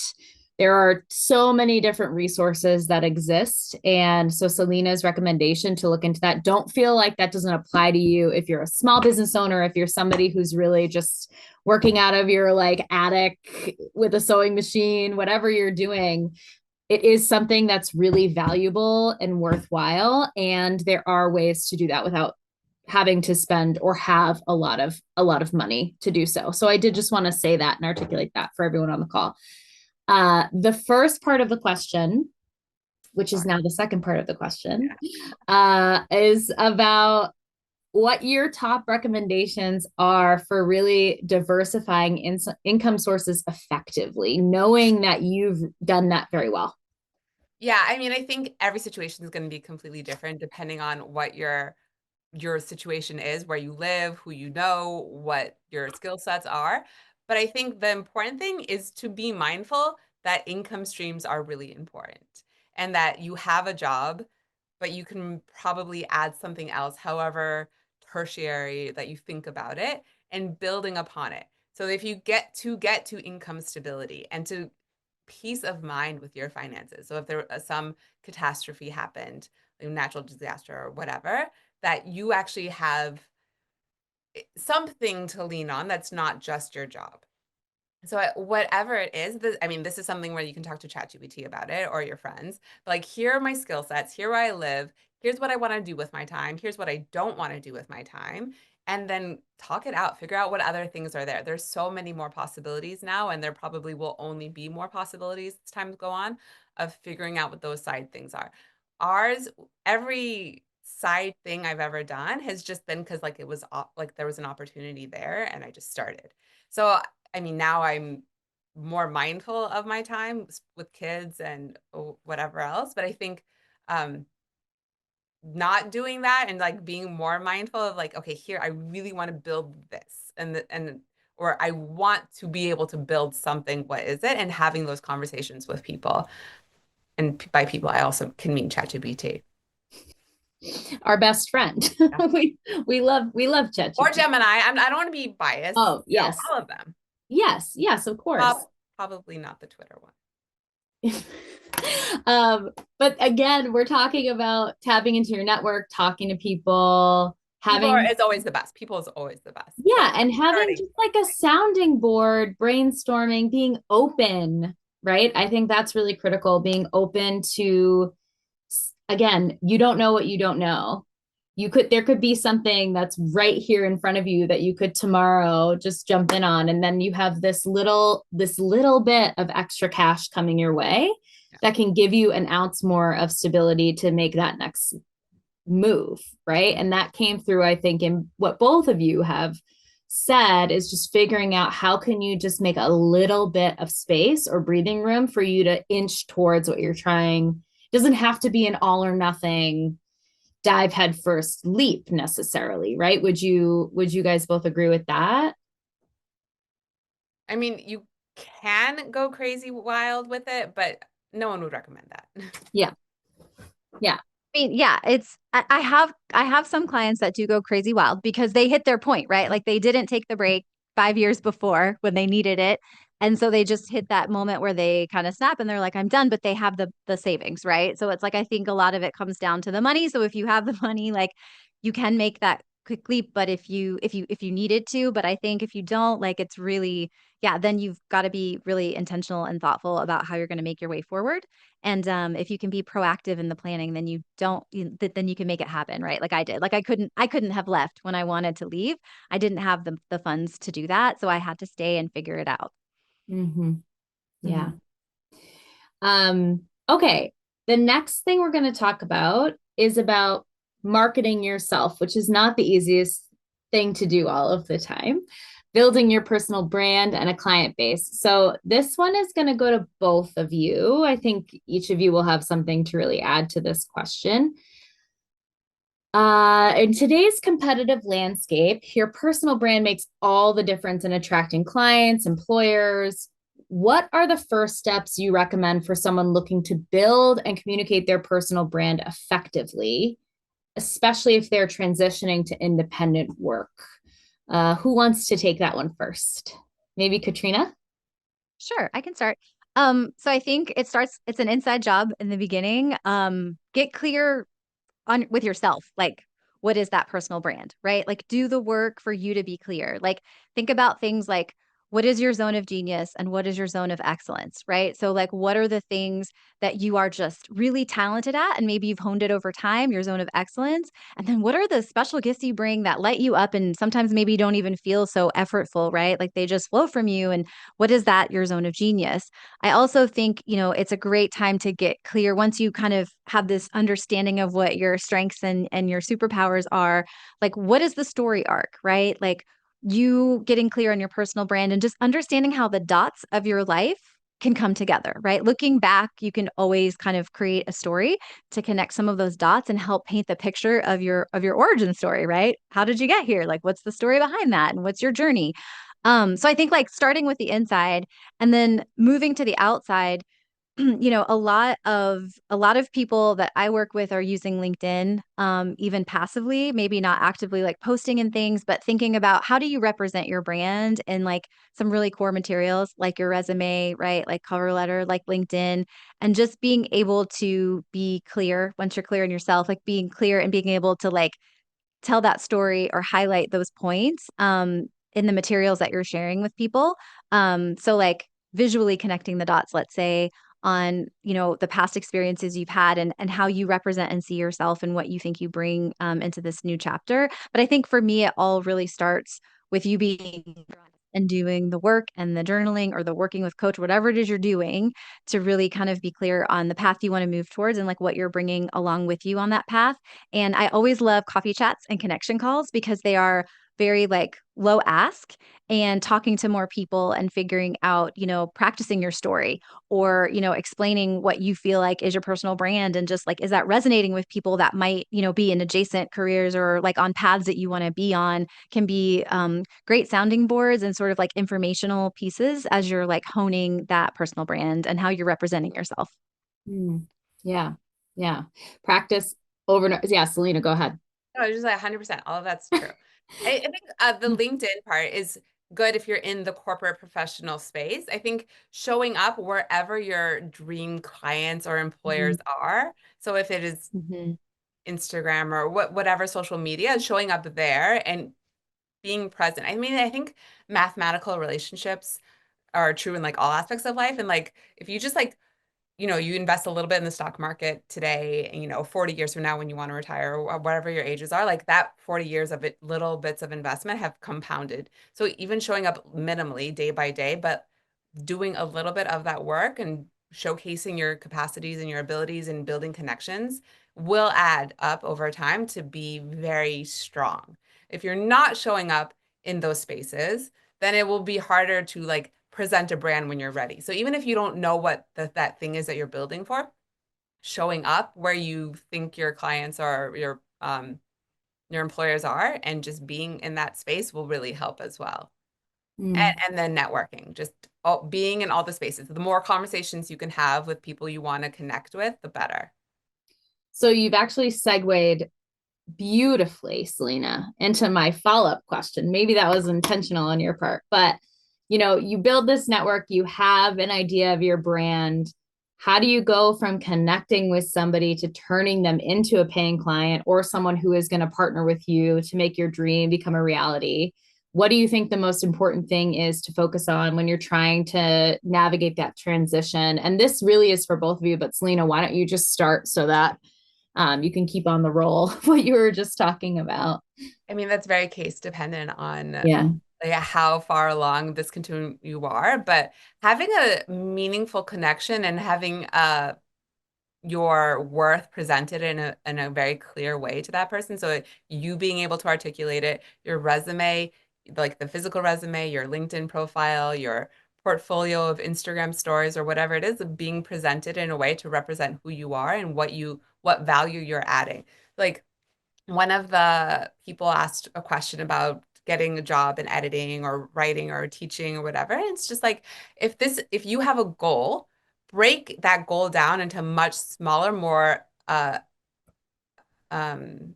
There are so many different resources that exist. And so Selena's recommendation to look into that, don't feel like that doesn't apply to you if you're a small business owner, if you're somebody who's really just working out of your like attic with a sewing machine, whatever you're doing, it is something that's really valuable and worthwhile. And there are ways to do that without having to spend or have a lot of money to do so. So I did just want to say that and articulate that for everyone on the call. The first part of the question, which is Sorry. now the second part of the question, Yeah. is about what your top recommendations are for really diversifying income sources effectively, knowing that you've done that very well. Yeah, I mean, I think every situation is going to be completely different depending on what your situation is, where you live, who you know, what your skill sets are. But I think the important thing is to be mindful that income streams are really important and that you have a job, but you can probably add something else, however tertiary that you think about it, and building upon it. So if you get to income stability and to peace of mind with your finances. So if there some catastrophe happened, like natural disaster or whatever, that you actually have something to lean on that's not just your job. So whatever it is, I mean, this is something where you can talk to ChatGPT about it or your friends. But like, here are my skill sets. Here where I live. Here's what I want to do with my time. Here's what I don't want to do with my time. And then talk it out. Figure out what other things are there. There's so many more possibilities now, and there probably will only be more possibilities as time go on of figuring out what those side things are. Ours, every side thing I've ever done has just been because like it was like there was an opportunity there, and I just started. So I mean, now I'm more mindful of my time with kids and whatever else. But I think um, not doing that and like being more mindful of like, okay, here I really want to build this, and or I want to be able to build something. What is it? And having those conversations with people, and by people, I also can mean ChatGPT. Our best friend. Yeah. We love Or ChatGPT. Gemini. I don't want to be biased. Oh, yes. All of them. Yes, of course. Probably not the Twitter one. But again, we're talking about tapping into your network, talking to people, having, It's always the best. People is always the best. yeah, and having Starting just like a sounding board, brainstorming, being open, right? I think that's really critical, being open to, again, you don't know what you don't know. There could be something that's right here in front of you that you could tomorrow just jump in on. And then you have this little bit of extra cash coming your way Yeah. that can give you an ounce more of stability to make that next move, right? And that came through, I think, in what both of you have said, is just figuring out how can you just make a little bit of space or breathing room for you to inch towards what you're trying. It doesn't have to be an all or nothing dive headfirst leap necessarily, right? Would you guys both agree with that? I mean, you can go crazy wild with it, but no one would recommend that. Yeah. Yeah. I mean, yeah, I have some clients that do go crazy wild because they hit their point, right? Like they didn't take the break 5 years before when they needed it. And so they just hit that moment where they kind of snap and they're like, I'm done, but they have the savings, right? So it's like I think a lot of it comes down to the money. So if you have the money, like you can make that quick leap, but if you needed to, but I think if you don't, like it's really, yeah, then you've got to be really intentional and thoughtful about how you're going to make your way forward. And if you can be proactive in the planning, then then you can make it happen, right? Like I did. Like I couldn't have left when I wanted to leave. I didn't have the funds to do that, so I had to stay and figure it out. Mm-hmm. Yeah. Mhm. Okay. The next thing we're going to talk about is about marketing yourself, which is not the easiest thing to do all of the time. Building your personal brand and a client base. So this one is going to go to both of you. I think each of you will have something to really add to this question. In today's competitive landscape, your personal brand makes all the difference in attracting clients, employers. What are the first steps you recommend for someone looking to build and communicate their personal brand effectively, especially if they're transitioning to independent work? Who wants to take that one first? Maybe Katrina? Sure, I can start. So I think it's an inside job in the beginning. Get clear on with yourself, like what is that personal brand, right? Like do the work for you to be clear. Like think about things like what is your zone of genius and what is your zone of excellence, right? So like, what are the things that you are just really talented at and maybe you've honed it over time, your zone of excellence? And then what are the special gifts you bring that light you up and sometimes maybe you don't even feel so effortful, right? Like they just flow from you. And what is that, your zone of genius? I also think, it's a great time to get clear once you kind of have this understanding of what your strengths and your superpowers are, like what is the story arc, right? Like you getting clear on your personal brand and just understanding how the dots of your life can come together, right? Looking back, you can always kind of create a story to connect some of those dots and help paint the picture of your origin story, right? How did you get here? Like what's the story behind that and what's your journey? So I think like starting with the inside and then moving to the outside, a lot of people that I work with are using LinkedIn, even passively, maybe not actively like posting and things, but thinking about how do you represent your brand in like some really core materials like your resume, right? Like cover letter, like LinkedIn, and just being able to be clear once you're clear in yourself, like being clear and being able to like tell that story or highlight those points in the materials that you're sharing with people. So like visually connecting the dots, let's say, on the past experiences you've had and how you represent and see yourself and what you think you bring into this new chapter. But I think for me, it all really starts with you being and doing the work and the journaling or the working with coach, whatever it is you're doing to really kind of be clear on the path you want to move towards and like what you're bringing along with you on that path. And I always love coffee chats and connection calls because they are very like low ask and talking to more people and figuring out, practicing your story or, explaining what you feel like is your personal brand and just like, is that resonating with people that might, be in adjacent careers or like on paths that you want to be on can be great sounding boards and sort of like informational pieces as you're like honing that personal brand and how you're representing yourself. Mm, yeah. Yeah. Practice over. Yeah. Selena, go ahead. No, just like 100%. All of that's true. I think the LinkedIn part is good if you're in the corporate professional space. I think showing up wherever your dream clients or employers are. So if it is Mm-hmm. Instagram or whatever social media, showing up there and being present. I mean, I think mathematical relationships are true in like all aspects of life. And like if you just like you invest a little bit in the stock market today, and, 40 years from now when you want to retire or whatever your ages are, like that 40 years of it, little bits of investment have compounded. So even showing up minimally day by day, but doing a little bit of that work and showcasing your capacities and your abilities and building connections will add up over time to be very strong. If you're not showing up in those spaces, then it will be harder to like present a brand when you're ready. So even if you don't know what that thing is that you're building for, showing up where you think your clients or your employers are and just being in that space will really help as well. And then networking, just being in all the spaces. The more conversations you can have with people you want to connect with, the better. So you've actually segued beautifully, Selena, into my follow-up question. Maybe that was intentional on your part, but you build this network, you have an idea of your brand. How do you go from connecting with somebody to turning them into a paying client or someone who is going to partner with you to make your dream become a reality? What do you think the most important thing is to focus on when you're trying to navigate that transition? And this really is for both of you, but Selena, why don't you just start so that you can keep on the roll what you were just talking about. I mean, that's very case dependent on Yeah. like how far along this continuum you are, but having a meaningful connection and having your worth presented in a very clear way to that person. So you being able to articulate it, your resume, like the physical resume, your LinkedIn profile, your portfolio of Instagram stories or whatever it is, being presented in a way to represent who you are and what value you're adding. Like one of the people asked a question about getting a job in editing or writing or teaching or whatever. And it's just like if you have a goal, break that goal down into much smaller, more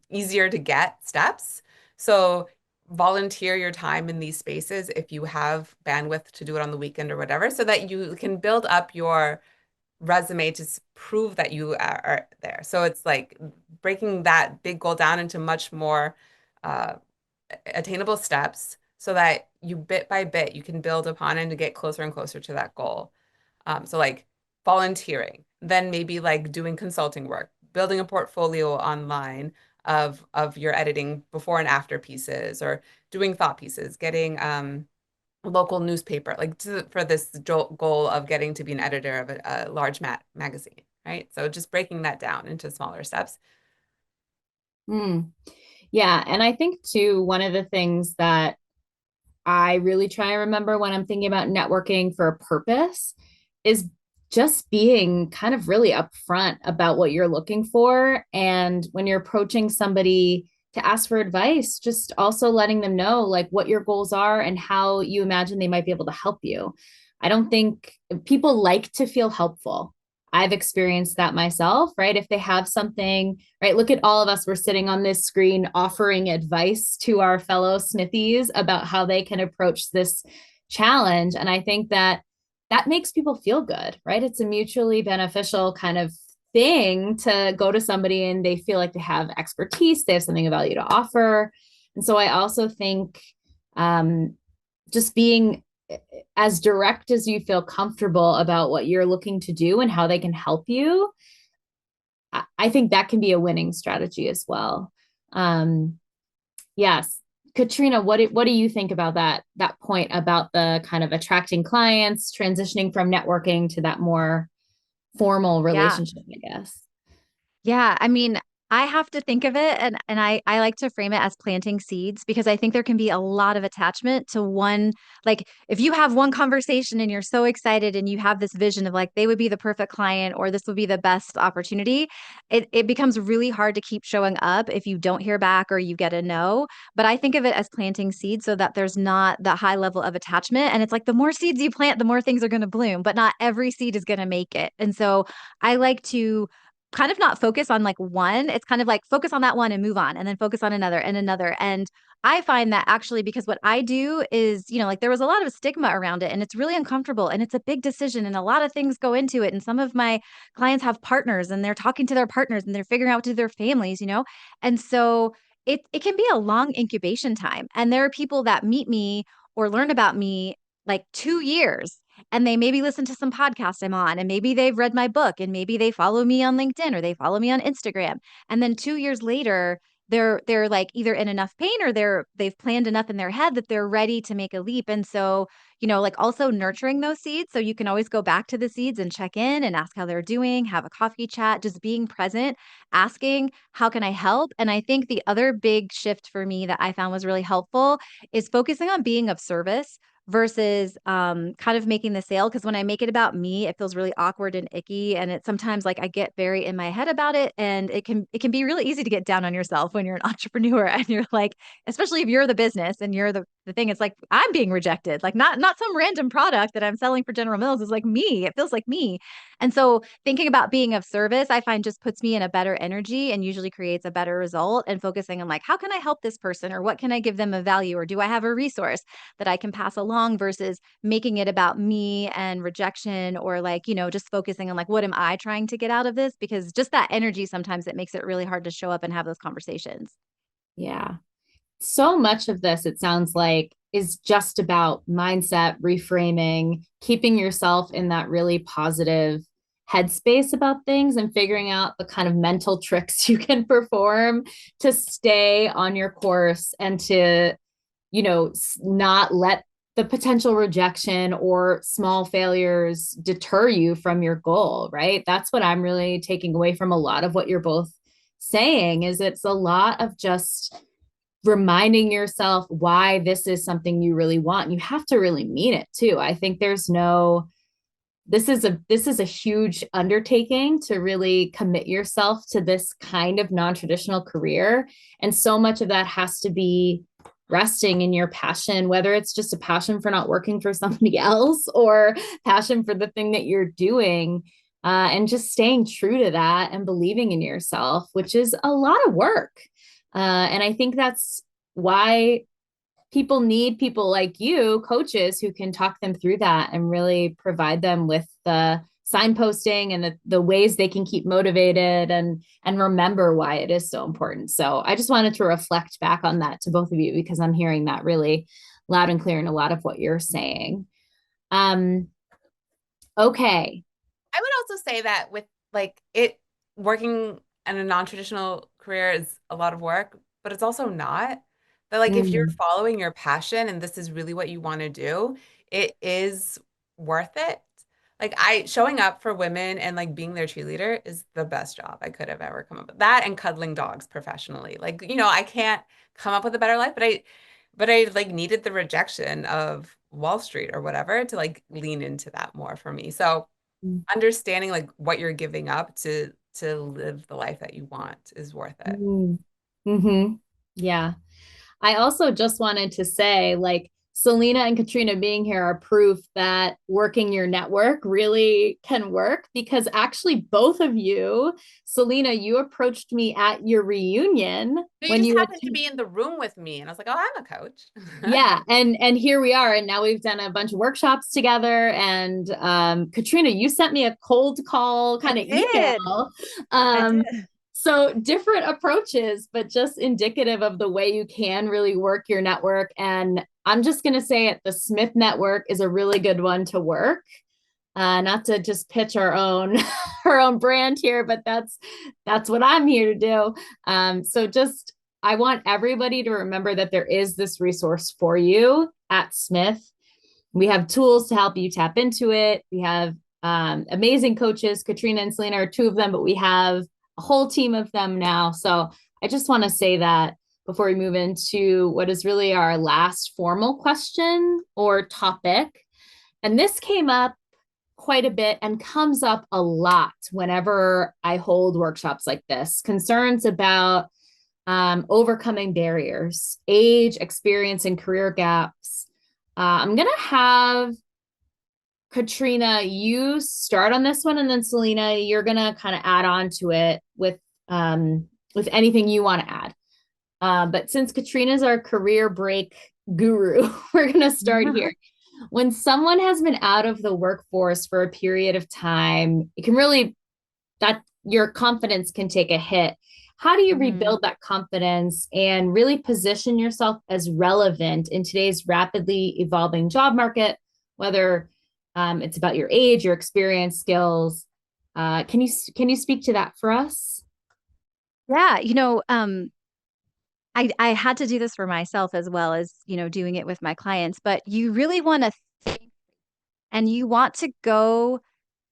easier to get steps. So volunteer your time in these spaces if you have bandwidth to do it on the weekend or whatever, so that you can build up your resume to prove that you are there. So it's like breaking that big goal down into much more uh, attainable steps so that you bit by bit, you can build upon and to get closer and closer to that goal. So like volunteering, then maybe like doing consulting work, building a portfolio online of your editing before and after pieces, or doing thought pieces, getting local newspaper, like for this goal of getting to be an editor of a large magazine, right? So just breaking that down into smaller steps. Mm. Yeah. And I think too, one of the things that I really try and remember when I'm thinking about networking for a purpose is just being kind of really upfront about what you're looking for. And when you're approaching somebody to ask for advice, just also letting them know like what your goals are and how you imagine they might be able to help you. I don't think people like to feel helpful. I've experienced that myself, right? If they have something, right? Look at all of us. We're sitting on this screen offering advice to our fellow Smithies about how they can approach this challenge. And I think that that makes people feel good, right? It's a mutually beneficial kind of thing to go to somebody and they feel like they have expertise, they have something of value to offer. And so I also think just being as direct as you feel comfortable about what you're looking to do and how they can help you, I think that can be a winning strategy as well. Yes. Katrina, what do you think about that point about the kind of attracting clients, transitioning from networking to that more formal Yeah. relationship, I guess? Yeah, I mean, I have to think of it and I like to frame it as planting seeds because I think there can be a lot of attachment to one, like if you have one conversation and you're so excited and you have this vision of like they would be the perfect client or this would be the best opportunity, it becomes really hard to keep showing up if you don't hear back or you get a no. But I think of it as planting seeds so that there's not the high level of attachment. And it's like the more seeds you plant, the more things are going to bloom, but not every seed is going to make it. And so I like to kind of not focus on like one. It's kind of like focus on that one and move on and then focus on another and another. And I find that actually because what I do is, like there was a lot of stigma around it and it's really uncomfortable and it's a big decision and a lot of things go into it. And some of my clients have partners and they're talking to their partners and they're figuring out what to their families. And so it can be a long incubation time. And there are people that meet me or learn about me like 2 years and they maybe listen to some podcast I'm on and maybe they've read my book and maybe they follow me on LinkedIn or they follow me on Instagram. And then 2 years later, they're like either in enough pain or they've planned enough in their head that they're ready to make a leap. And so, like also nurturing those seeds. So you can always go back to the seeds and check in and ask how they're doing, have a coffee chat, just being present, asking, how can I help? And I think the other big shift for me that I found was really helpful is focusing on being of service versus kind of making the sale. Because when I make it about me, it feels really awkward and icky. And it's sometimes like I get very in my head about it. And it can be really easy to get down on yourself when you're an entrepreneur and you're like, especially if you're the business and you're the thing, it's like I'm being rejected. Like not some random product that I'm selling for General Mills is like me. It feels like me. And so thinking about being of service, I find just puts me in a better energy and usually creates a better result. And focusing on like, how can I help this person or what can I give them of value? Or do I have a resource that I can pass along versus making it about me and rejection or like, just focusing on like, what am I trying to get out of this? Because just that energy, sometimes it makes it really hard to show up and have those conversations. Yeah. So much of this, it sounds like, is just about mindset, reframing, keeping yourself in that really positive headspace about things and figuring out the kind of mental tricks you can perform to stay on your course and to, not let the potential rejection or small failures deter you from your goal, right? That's what I'm really taking away from a lot of what you're both saying is it's a lot of just reminding yourself why this is something you really want. You have to really mean it too. I think this is a huge undertaking to really commit yourself to this kind of non-traditional career. And so much of that has to be resting in your passion, whether it's just a passion for not working for somebody else or passion for the thing that you're doing. And just staying true to that and believing in yourself, which is a lot of work. And I think that's why people need people like you, coaches, who can talk them through that and really provide them with the signposting and the ways they can keep motivated and remember why it is so important. So I just wanted to reflect back on that to both of you because I'm hearing that really loud and clear in a lot of what you're saying. Um, okay. I would also say that with like it working in a non-traditional career is a lot of work, but it's also not. That like if you're Mm, following your passion and this is really what you want to do, it is worth it. Like I showing up for women and like being their cheerleader is the best job I could have ever come up with. That and cuddling dogs professionally. Like, I can't come up with a better life, but I like needed the rejection of Wall Street or whatever to like lean into that more for me. So understanding like what you're giving up to live the life that you want is worth it. mm, mm-hmm. Yeah. I also just wanted to say, like, Selena and Katrina being here are proof that working your network really can work because actually, both of you, Selena, you approached me at your reunion So you when just you happened to attended. be in the room with me, and I was like, "Oh, I'm a coach." Yeah, and here we are, and now we've done a bunch of workshops together. And Katrina, you sent me a cold call I kind of did. email. I Um, did. so different approaches, but just indicative of the way you can really work your network. And I'm just gonna say it, the Smith Network is a really good one to work. Not to just pitch our own our own brand here, but that's what I'm here to do. So just I want everybody to remember that there is this resource for you at Smith. We have tools to help you tap into it. We have amazing coaches. Katrina and Selena are two of them, but we have a whole team of them now. So I just want to say that before we move into what is really our last formal question or topic. And this came up quite a bit and comes up a lot whenever I hold workshops like this. Concerns about overcoming barriers, age, experience, and career gaps. I'm going to have Katrina, you start on this one, and then Selena, you're going to kind of add on to it with anything you want to add. But since Katrina's our career break guru, we're going to start here. When someone has been out of the workforce for a period of time, it can really, that your confidence can take a hit. How do you Mhm. rebuild that confidence and really position yourself as relevant in today's rapidly evolving job market, whether it's about your age, your experience, skills? Can you speak to that for us? Yeah, I had to do this for myself as well as, doing it with my clients, but you really want to think and you want to go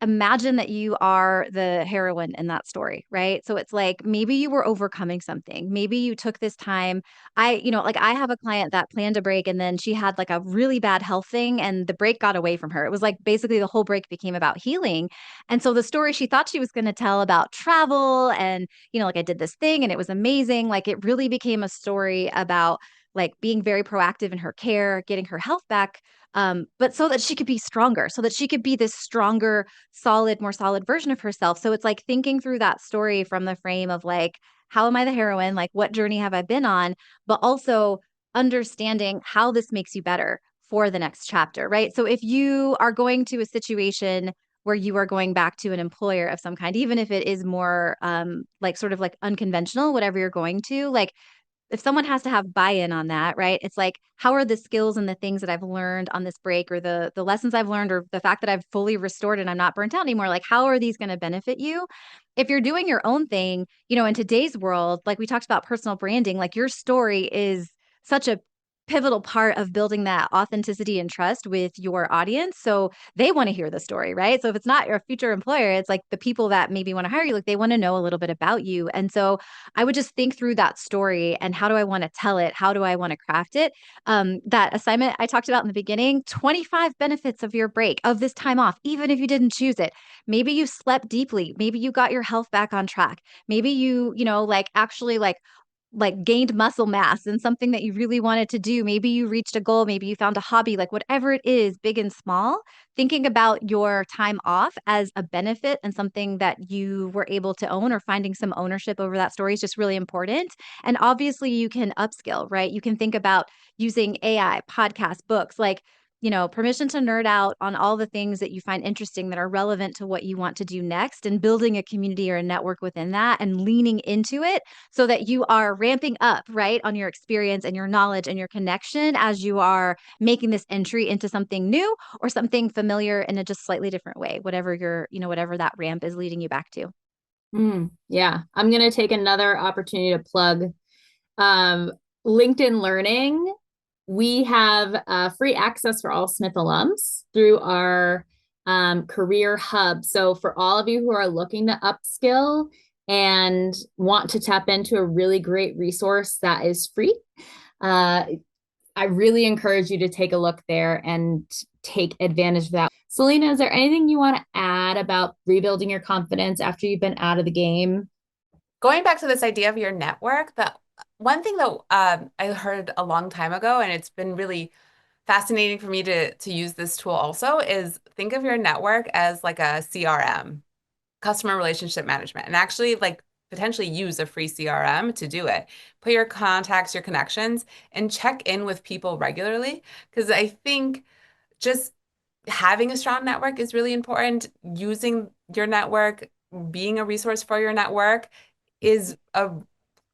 imagine that you are the heroine in that story, right? So it's like maybe you were overcoming something. Maybe you took this time. Like I have a client that planned a break and then she had like a really bad health thing and the break got away from her. It was like basically the whole break became about healing. And so the story she thought she was going to tell about travel and, like I did this thing and it was amazing. Like it really became a story about like being very proactive in her care, getting her health back, but so that she could be stronger, so that she could be this stronger, solid, more solid version of herself. So it's like thinking through that story from the frame of like, how am I the heroine? Like, what journey have I been on? But also understanding how this makes you better for the next chapter, right? So if you are going to a situation where you are going back to an employer of some kind, even if it is more like sort of like unconventional, whatever you're going to, like if someone has to have buy-in on that, right? It's like, how are the skills and the things that I've learned on this break or the lessons I've learned or the fact that I've fully restored and I'm not burnt out anymore, like how are these going to benefit you? If you're doing your own thing, in today's world, like we talked about personal branding, like your story is such a pivotal part of building that authenticity and trust with your audience. So they want to hear the story, right? So if it's not your future employer, it's like the people that maybe want to hire you, like they want to know a little bit about you. And so I would just think through that story and how do I want to tell it? How do I want to craft it? That assignment I talked about in the beginning, 25 benefits of your break, of this time off, even if you didn't choose it. Maybe you slept deeply. Maybe you got your health back on track. Maybe you, like actually like gained muscle mass and something that you really wanted to do. Maybe you reached a goal, maybe you found a hobby, like whatever it is, big and small, thinking about your time off as a benefit and something that you were able to own or finding some ownership over that story is just really important. And obviously you can upskill, right? You can think about using AI, podcasts, books, like permission to nerd out on all the things that you find interesting that are relevant to what you want to do next, and building a community or a network within that and leaning into it so that you are ramping up, right, on your experience and your knowledge and your connection as you are making this entry into something new or something familiar in a just slightly different way, whatever that ramp is leading you back to. Yeah. I'm going to take another opportunity to plug LinkedIn Learning. We have free access for all Smith alums through our career hub. So for all of you who are looking to upskill and want to tap into a really great resource that is free, I really encourage you to take a look there and take advantage of that. Selena, is there anything you want to add about rebuilding your confidence after you've been out of the game? Going back to this idea of your network, the one thing that I heard a long time ago, and it's been really fascinating for me to use this tool also, is think of your network as like a CRM, customer relationship management, and actually like potentially use a free CRM to do it. Put your contacts, your connections, and check in with people regularly. Because I think just having a strong network is really important. Using your network, being a resource for your network is a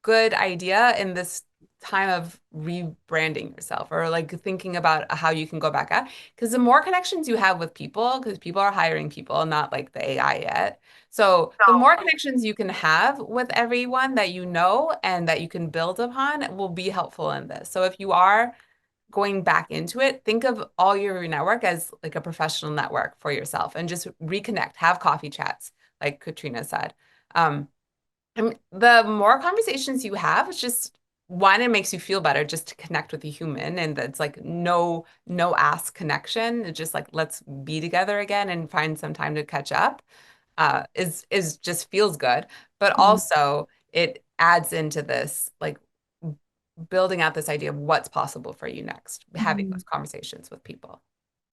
good idea in this time of rebranding yourself or like thinking about how you can go back at. Because the more connections you have with people, because people are hiring people, not like the AI yet. So the more connections you can have with everyone that you know and that you can build upon will be helpful in this. So if you are going back into it, think of all your network as like a professional network for yourself and just reconnect, have coffee chats, like Katrina said. And the more conversations you have, it's just one, it makes you feel better just to connect with a human, and that's like no ask connection. It's just like let's be together again and find some time to catch up. Is just feels good, but also it adds into this like building out this idea of what's possible for you next, having those conversations with people.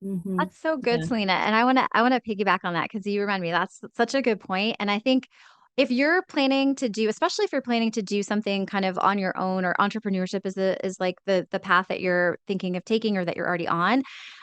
That's so good, Yeah. Selena. And I want to piggyback on that because you remind me that's such a good point. And I think if you're planning to do, especially if you're planning to do something kind of on your own, or entrepreneurship is like the path that you're thinking of taking or that you're already on,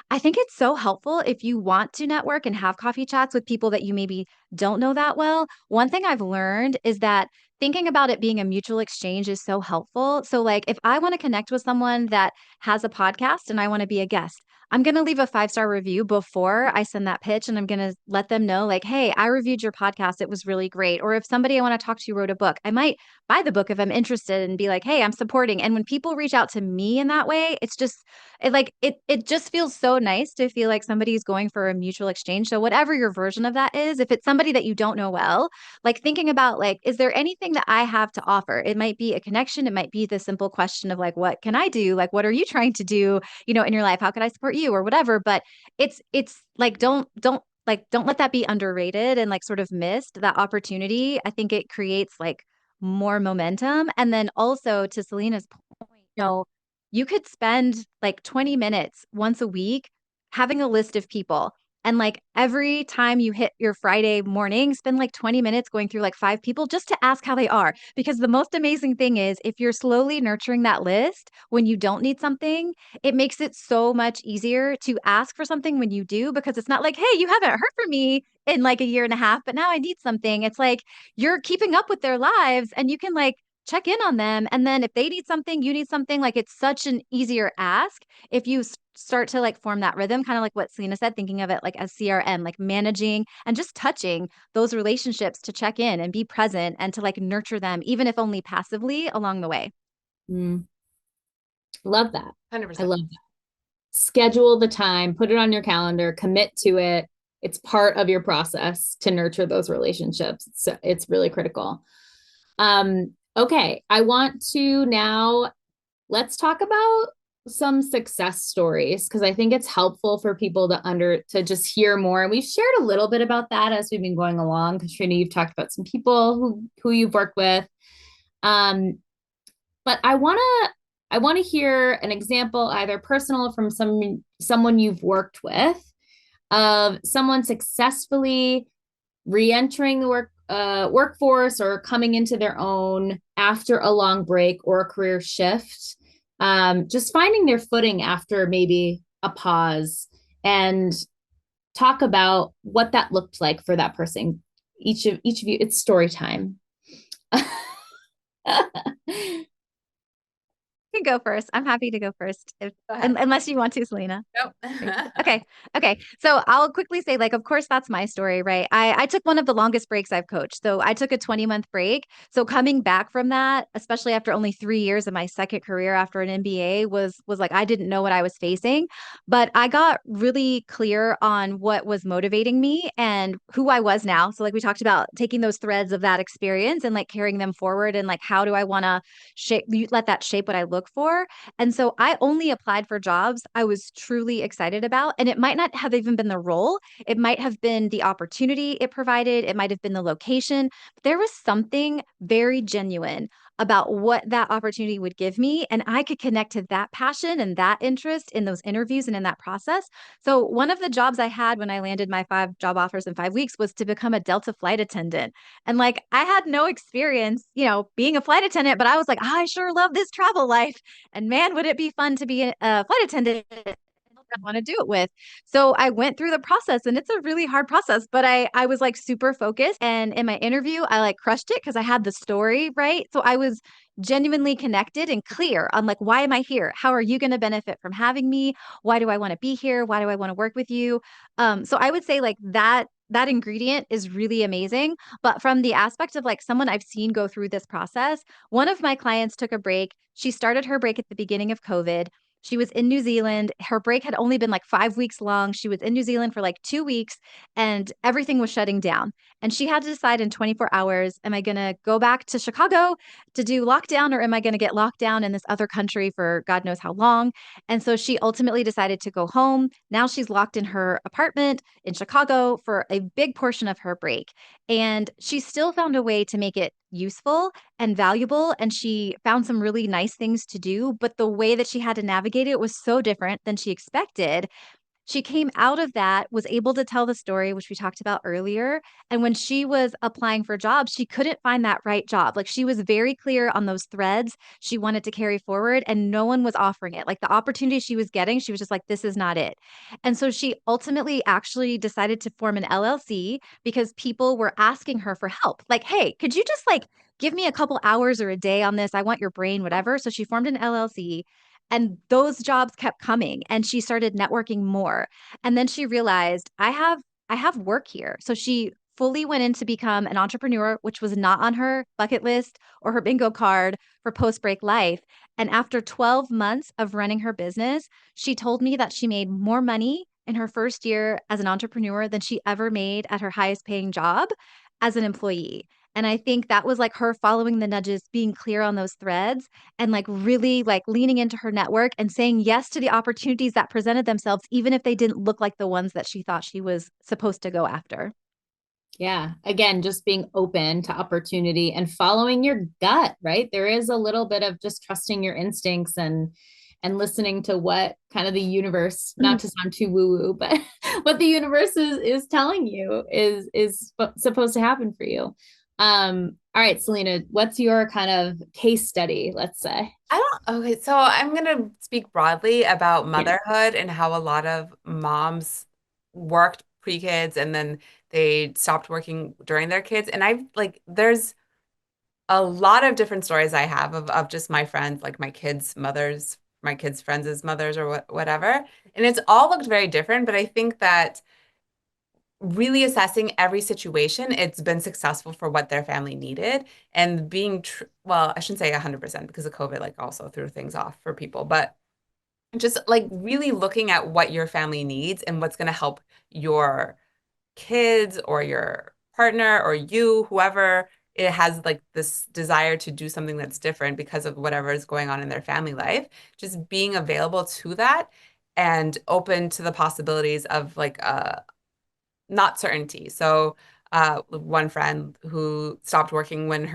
I think it's so helpful if you want to network and have coffee chats with people that you maybe don't know that well. One thing I've learned is that thinking about it being a mutual exchange is so helpful. So like if I want to connect with someone that has a podcast and I want to be a guest, I'm going to leave a 5-star review before I send that pitch. And I'm going to let them know like, hey, I reviewed your podcast. It was really great. Or if somebody I want to talk to wrote a book, I might buy the book if I'm interested and be like, hey, I'm supporting. And when people reach out to me in that way, it's just it just feels so nice to feel like somebody's going for a mutual exchange. So whatever your version of that is, if it's somebody that you don't know well, like thinking about like, is there anything that I have to offer? It might be a connection. It might be the simple question of like, what can I do? Like, what are you trying to do, in your life? How could I support you or whatever? But it's like, don't let that be underrated and like sort of missed that opportunity. I think it creates like more momentum. And then also to Selena's point, you could spend like 20 minutes once a week having a list of people. And like every time you hit your Friday morning, spend like 20 minutes going through like 5 people just to ask how they are. Because the most amazing thing is if you're slowly nurturing that list when you don't need something, it makes it so much easier to ask for something when you do, because it's not like, hey, you haven't heard from me in like a year and a half, but now I need something. It's like you're keeping up with their lives and you can like check in on them. And then if they need something, you need something, like it's such an easier ask if you start to like form that rhythm, kind of like what Selena said, thinking of it like as CRM, like managing and just touching those relationships to check in and be present and to like nurture them, even if only passively along the way. Love that. 100%. I love that. Schedule the time, put it on your calendar, commit to it. It's part of your process to nurture those relationships. So it's really critical. Okay, I want to now let's talk about some success stories because I think it's helpful for people to just hear more. And we've shared a little bit about that as we've been going along. Katrina, you've talked about some people who you've worked with. But I want to hear an example, either personal from someone you've worked with, of someone successfully re-entering the workforce or coming into their own after a long break or a career shift, just finding their footing after maybe a pause and talk about what that looked like for that person. Each of you, it's story time. Can go first. I'm happy to go first, unless you want to, Selena. Nope. Okay. Okay. So I'll quickly say, like, of course, that's my story, right? I took one of the longest breaks I've coached. So I took a 20-month break. So coming back from that, especially after only 3 years of my second career after an MBA, was like I didn't know what I was facing. But I got really clear on what was motivating me and who I was now. So like we talked about taking those threads of that experience and like carrying them forward and like how do I want to let that shape what I look for. And so I only applied for jobs I was truly excited about. And it might not have even been the role, it might have been the opportunity it provided, it might have been the location. There was something very genuine about what that opportunity would give me. And I could connect to that passion and that interest in those interviews and in that process. So, one of the jobs I had when I landed my 5 job offers in 5 weeks was to become a Delta flight attendant. And like, I had no experience, being a flight attendant, but I was like, I sure love this travel life. And man, would it be fun to be a flight attendant. I want to do it with. So I went through the process and it's a really hard process, but I was like super focused. And in my interview, I like crushed it because I had the story, right? So I was genuinely connected and clear on like, why am I here? How are you going to benefit from having me? Why do I want to be here? Why do I want to work with you? So I would say like that ingredient is really amazing. But from the aspect of like someone I've seen go through this process, one of my clients took a break. She started her break at the beginning of COVID. She was in New Zealand. Her break had only been like 5 weeks long. She was in New Zealand for like 2 weeks and everything was shutting down. And she had to decide in 24 hours, am I going to go back to Chicago to do lockdown or am I going to get locked down in this other country for God knows how long? And so she ultimately decided to go home. Now she's locked in her apartment in Chicago for a big portion of her break. And she still found a way to make it useful and valuable. And she found some really nice things to do. But the way that she had to navigate it was so different than she expected. She came out of that, was able to tell the story, which we talked about earlier. And when she was applying for jobs, she couldn't find that right job. Like she was very clear on those threads she wanted to carry forward, and no one was offering it. Like the opportunity she was getting, she was just like, this is not it. And so she ultimately actually decided to form an LLC because people were asking her for help. Like, hey, could you just like give me a couple hours or a day on this? I want your brain, whatever. So she formed an LLC. And those jobs kept coming and she started networking more. And then she realized I have work here. So she fully went in to become an entrepreneur, which was not on her bucket list or her bingo card for post-break life. And after 12 months of running her business, she told me that she made more money in her first year as an entrepreneur than she ever made at her highest paying job as an employee. And I think that was like her following the nudges, being clear on those threads and like really like leaning into her network and saying yes to the opportunities that presented themselves, even if they didn't look like the ones that she thought she was supposed to go after. Yeah. Again, just being open to opportunity and following your gut, right? There is a little bit of just trusting your instincts and listening to what kind of the universe, not to sound too woo-woo, but what the universe is telling you is supposed to happen for you. All right, Selena, what's your kind of case study, let's say? Okay, so I'm going to speak broadly about motherhood and how a lot of moms worked pre-kids and then they stopped working during their kids. And I've like, there's a lot of different stories I have of just my friends, like my kids' mothers, my kids' friends' mothers, or whatever. And it's all looked very different, but I think that really assessing every situation, it's been successful for what their family needed and being well, I shouldn't say 100% because of COVID, like also threw things off for people, but just like really looking at what your family needs and what's going to help your kids or your partner or you, whoever it has like this desire to do something that's different because of whatever is going on in their family life, just being available to that and open to the possibilities of like not certainty. So one friend who stopped working when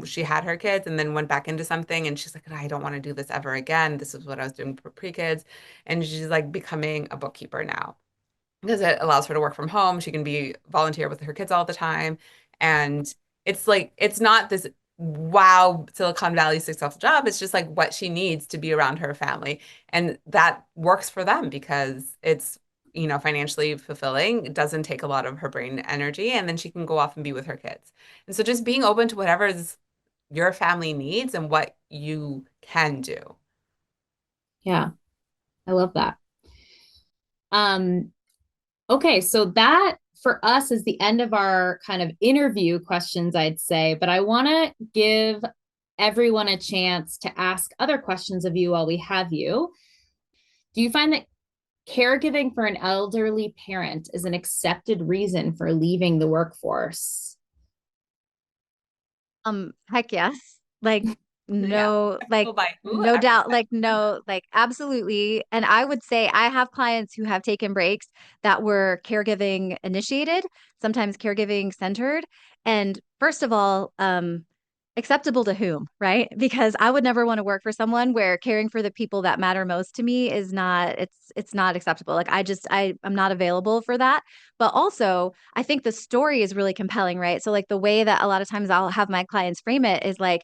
she had her kids and then went back into something and she's like, I don't want to do this ever again. This is what I was doing for pre-kids. And she's like becoming a bookkeeper now because it allows her to work from home. She can be volunteer with her kids all the time. And it's like, it's not this wow, Silicon Valley successful job. It's just like what she needs to be around her family. And that works for them because it's, financially fulfilling. It doesn't take a lot of her brain energy. And then she can go off and be with her kids. And so just being open to whatever is your family needs and what you can do. Yeah, I love that. Um, okay, so that for us is the end of our kind of interview questions, I'd say, but I want to give everyone a chance to ask other questions of you while we have you. Do you find that caregiving for an elderly parent is an accepted reason for leaving the workforce? Heck yes. Like Yeah. no, like Go by who? no doubt, like no, like absolutely. And I would say I have clients who have taken breaks that were caregiving initiated, sometimes caregiving centered. And first of all, acceptable to whom, right? Because I would never want to work for someone where caring for the people that matter most to me is not, it's not acceptable. Like I'm not available for that. But also, I think the story is really compelling, right? So like the way that a lot of times I'll have my clients frame it is like,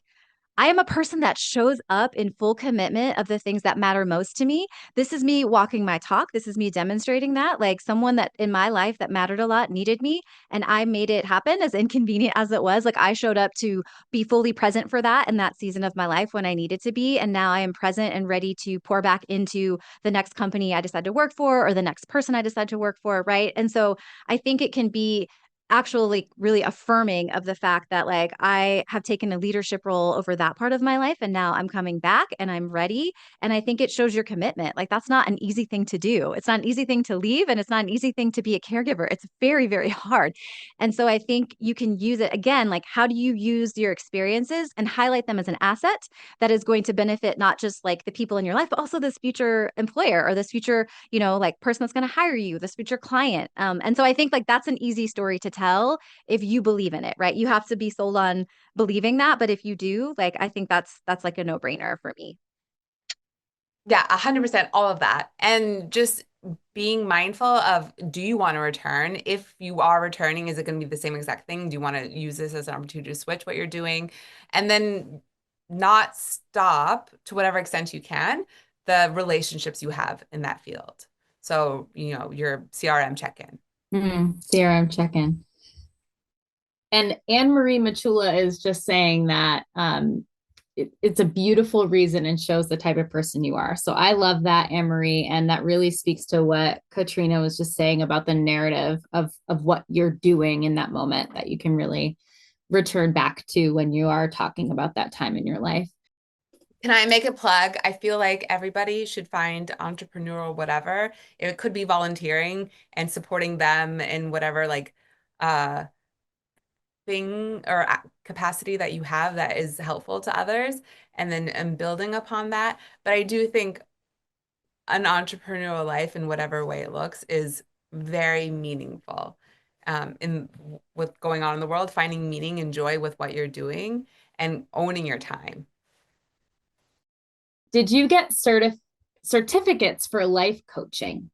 I am a person that shows up in full commitment of the things that matter most to me. This is me walking my talk. This is me demonstrating that. Like someone that in my life that mattered a lot needed me, and I made it happen as inconvenient as it was. Like I showed up to be fully present for that in that season of my life when I needed to be. And now I am present and ready to pour back into the next company I decide to work for or the next person I decide to work for. Right. And so I think it can be actually really affirming of the fact that like I have taken a leadership role over that part of my life and now I'm coming back and I'm ready. And I think it shows your commitment. Like that's not an easy thing to do. It's not an easy thing to leave and it's not an easy thing to be a caregiver. It's very, very hard. And so I think you can use it again, like how do you use your experiences and highlight them as an asset that is going to benefit not just like the people in your life, but also this future employer or this future, like person that's going to hire you, this future client. And so I think like that's an easy story to tell if you believe in it, right? You have to be sold on believing that, but if you do, like I think that's like a no-brainer for me. Yeah, 100% all of that. And just being mindful of, do you want to return? If you are returning, is it going to be the same exact thing? Do you want to use this as an opportunity to switch what you're doing? And then not stop to whatever extent you can the relationships you have in that field. So, your CRM check-in. CRM check-in. And Anne Marie Machula is just saying that it's a beautiful reason and shows the type of person you are. So I love that, Anne Marie, and that really speaks to what Katrina was just saying about the narrative of what you're doing in that moment that you can really return back to when you are talking about that time in your life. Can I make a plug? I feel like everybody should find entrepreneurial whatever. It could be volunteering and supporting them in whatever like uh thing or capacity that you have that is helpful to others and then building upon that. But I do think an entrepreneurial life in whatever way it looks is very meaningful in what's going on in the world, finding meaning and joy with what you're doing and owning your time. Did you get certificates for life coaching?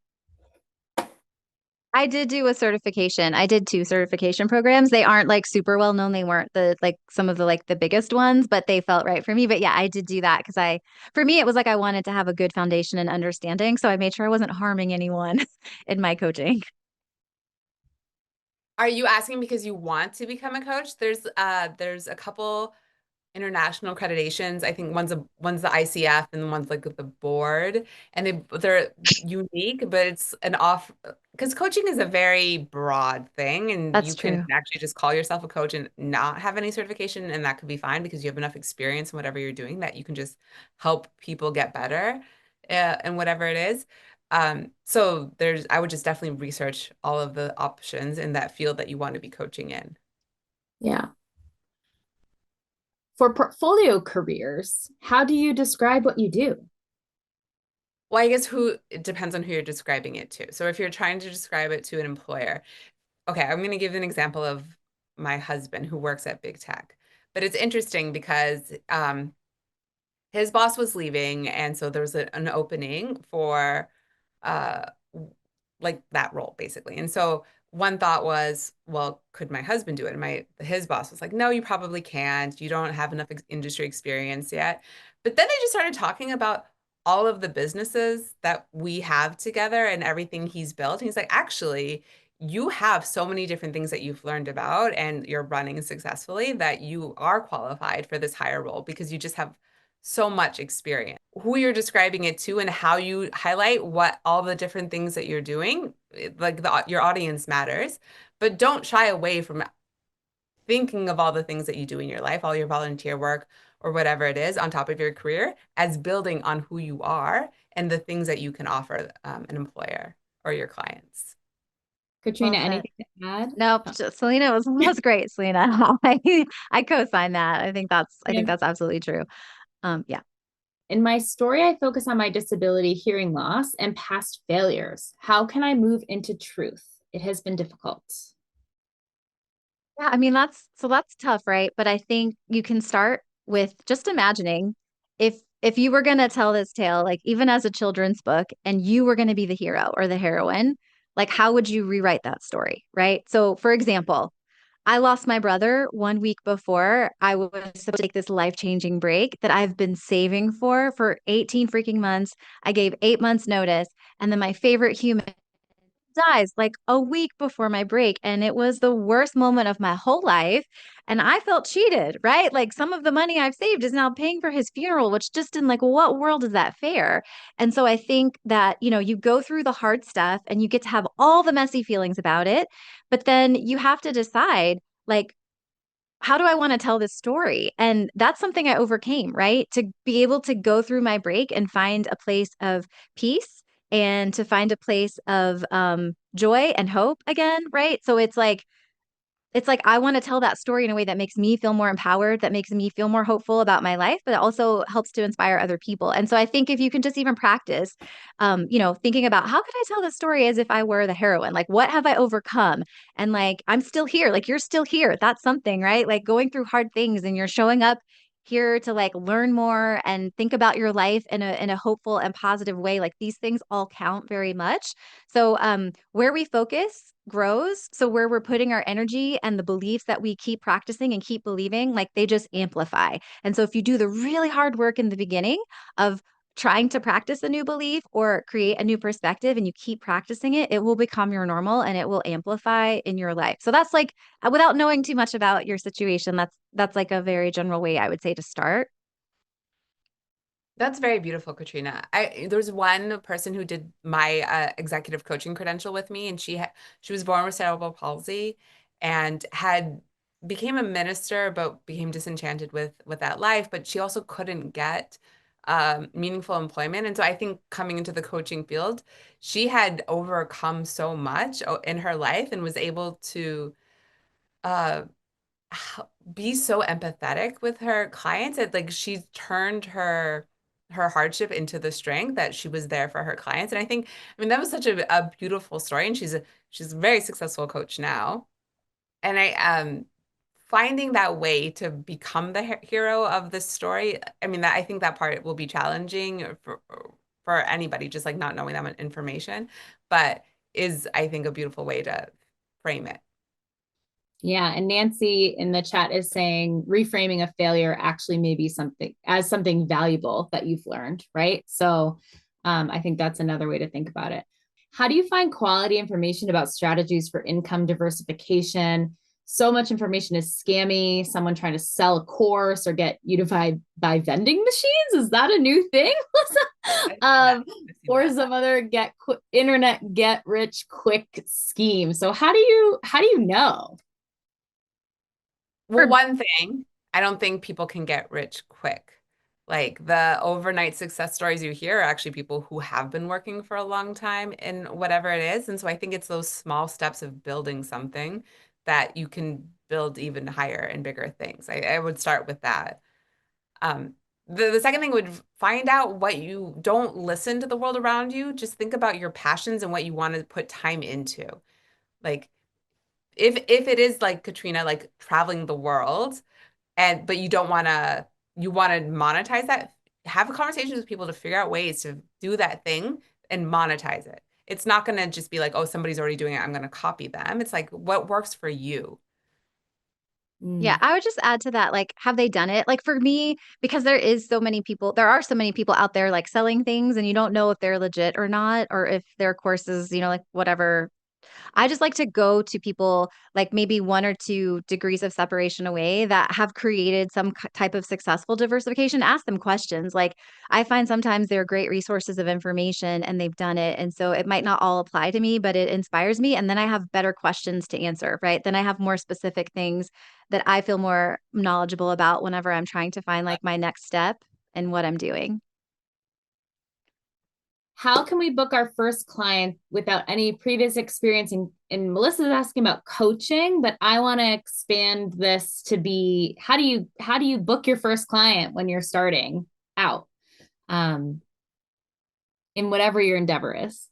I did do a certification. I did two certification programs. They aren't like super well known. They weren't the like some of the like the biggest ones, but they felt right for me. But yeah, I did do that because for me, it was like I wanted to have a good foundation and understanding. So I made sure I wasn't harming anyone in my coaching. Are you asking because you want to become a coach? There's a couple international accreditations. I think one's the ICF and one's like the board, and they're unique, but it's an off because coaching is a very broad thing, and That's you can true. actually just call yourself a coach and not have any certification, and that could be fine because you have enough experience in whatever you're doing that you can just help people get better, in whatever it is. So I would just definitely research all of the options in that field that you want to be coaching in. Yeah. For portfolio careers, how do you describe what you do? Well, I guess it depends on who you're describing it to. So if you're trying to describe it to an employer, okay, I'm going to give an example of my husband who works at big tech. But it's interesting because his boss was leaving, and so there was an opening for uh, like that role basically. And so one thought was, well, could my husband do it? And his boss was like, no, you probably can't. You don't have enough industry experience yet. But then they just started talking about all of the businesses that we have together and everything he's built. And he's like, actually, you have so many different things that you've learned about and you're running successfully that you are qualified for this higher role because you just have so much experience. Who you're describing it to and how you highlight what all the different things that you're doing, your audience matters, but don't shy away from thinking of all the things that you do in your life, all your volunteer work or whatever it is on top of your career as building on who you are and the things that you can offer an employer or your clients. Katrina, Well said. anything to add? Nope, Oh. Selena was great, Selena. I co-sign that. I think Yeah. that's absolutely true. Yeah. In my story, I focus on my disability, hearing loss, and past failures. How can I move into truth? It has been difficult. Yeah, I mean that's tough, right? But I think you can start with just imagining if you were going to tell this tale, like even as a children's book, and you were going to be the hero or the heroine, like how would you rewrite that story, right? So, for example, I lost my brother 1 week before I was supposed to take this life-changing break that I've been saving for 18 freaking months. I gave 8 months notice, and then my favorite human dies like a week before my break. And it was the worst moment of my whole life. And I felt cheated, right? Like some of the money I've saved is now paying for his funeral, which just in like, what world is that fair? And so I think that, you go through the hard stuff and you get to have all the messy feelings about it. But then you have to decide, like, how do I want to tell this story? And that's something I overcame, right? To be able to go through my break and find a place of peace and to find a place of joy and hope again, right? So it's like I want to tell that story in a way that makes me feel more empowered, that makes me feel more hopeful about my life, but it also helps to inspire other people. And so I think if you can just even practice, thinking about how could I tell this story as if I were the heroine? Like, what have I overcome? And like, I'm still here. Like, you're still here. That's something, right? Like going through hard things and you're showing up here to like learn more and think about your life in a hopeful and positive way. Like these things all count very much. So where we focus grows. So where we're putting our energy and the beliefs that we keep practicing and keep believing, like they just amplify. And so if you do the really hard work in the beginning of trying to practice a new belief or create a new perspective and you keep practicing it, it will become your normal and it will amplify in your life. So that's like without knowing too much about your situation, that's like a very general way I would say to start. That's very beautiful, Katrina. There's one person who did my executive coaching credential with me, and she was born with cerebral palsy, and had became a minister, but became disenchanted with that life. But she also couldn't get meaningful employment, and so I think coming into the coaching field, she had overcome so much in her life and was able to uh, be so empathetic with her clients that like she turned her hardship into the strength that she was there for her clients. And I mean, that was such a beautiful story. And she's a very successful coach now. And finding that way to become the hero of this story, I mean, I think that part will be challenging for anybody, just like not knowing that much information, but is, I think, a beautiful way to frame it. Yeah, and Nancy in the chat is saying reframing a failure actually may be something valuable that you've learned, right? So I think that's another way to think about it. How do you find quality information about strategies for income diversification? So much information is scammy. Someone trying to sell a course or get you to buy vending machines. Is that a new thing? Or some other internet get rich quick scheme. So how do you know? Well, one thing, I don't think people can get rich quick. Like the overnight success stories you hear are actually people who have been working for a long time in whatever it is. And so I think it's those small steps of building something that you can build even higher and bigger things. I would start with that. Um, the second thing would find out what you don't listen to the world around you. Just think about your passions and what you want to put time into. Like if it is like Katrina, like traveling the world, but you want to monetize that, have a conversation with people to figure out ways to do that thing and monetize it. It's not going to just be like, oh, somebody's already doing it, I'm going to copy them. It's like, what works for you? Yeah, I would just add to that, like, have they done it? Like for me, because there are so many people out there like selling things and you don't know if they're legit or not, or if their courses, like whatever. I just like to go to people like maybe 1 or 2 degrees of separation away that have created some type of successful diversification. Ask them questions. Like I find sometimes they're great resources of information and they've done it. And so it might not all apply to me, but it inspires me. And then I have better questions to answer, right? Then I have more specific things that I feel more knowledgeable about whenever I'm trying to find like my next step and what I'm doing. How can we book our first client without any previous experience? And Melissa's asking about coaching, but I want to expand this to be how do you book your first client when you're starting out um, in whatever your endeavor is?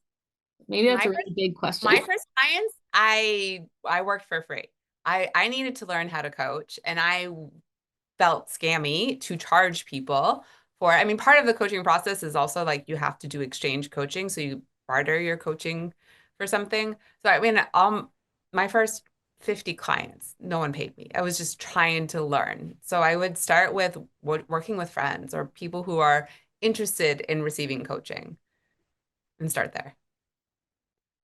Maybe that's My a first, really big question. my first clients, I worked for free. I needed to learn how to coach, and I felt scammy to charge people for, I mean, part of the coaching process is also like you have to do exchange coaching. So you barter your coaching for something. So I mean, my first 50 clients, no one paid me. I was just trying to learn. So I would start with working with friends or people who are interested in receiving coaching and start there.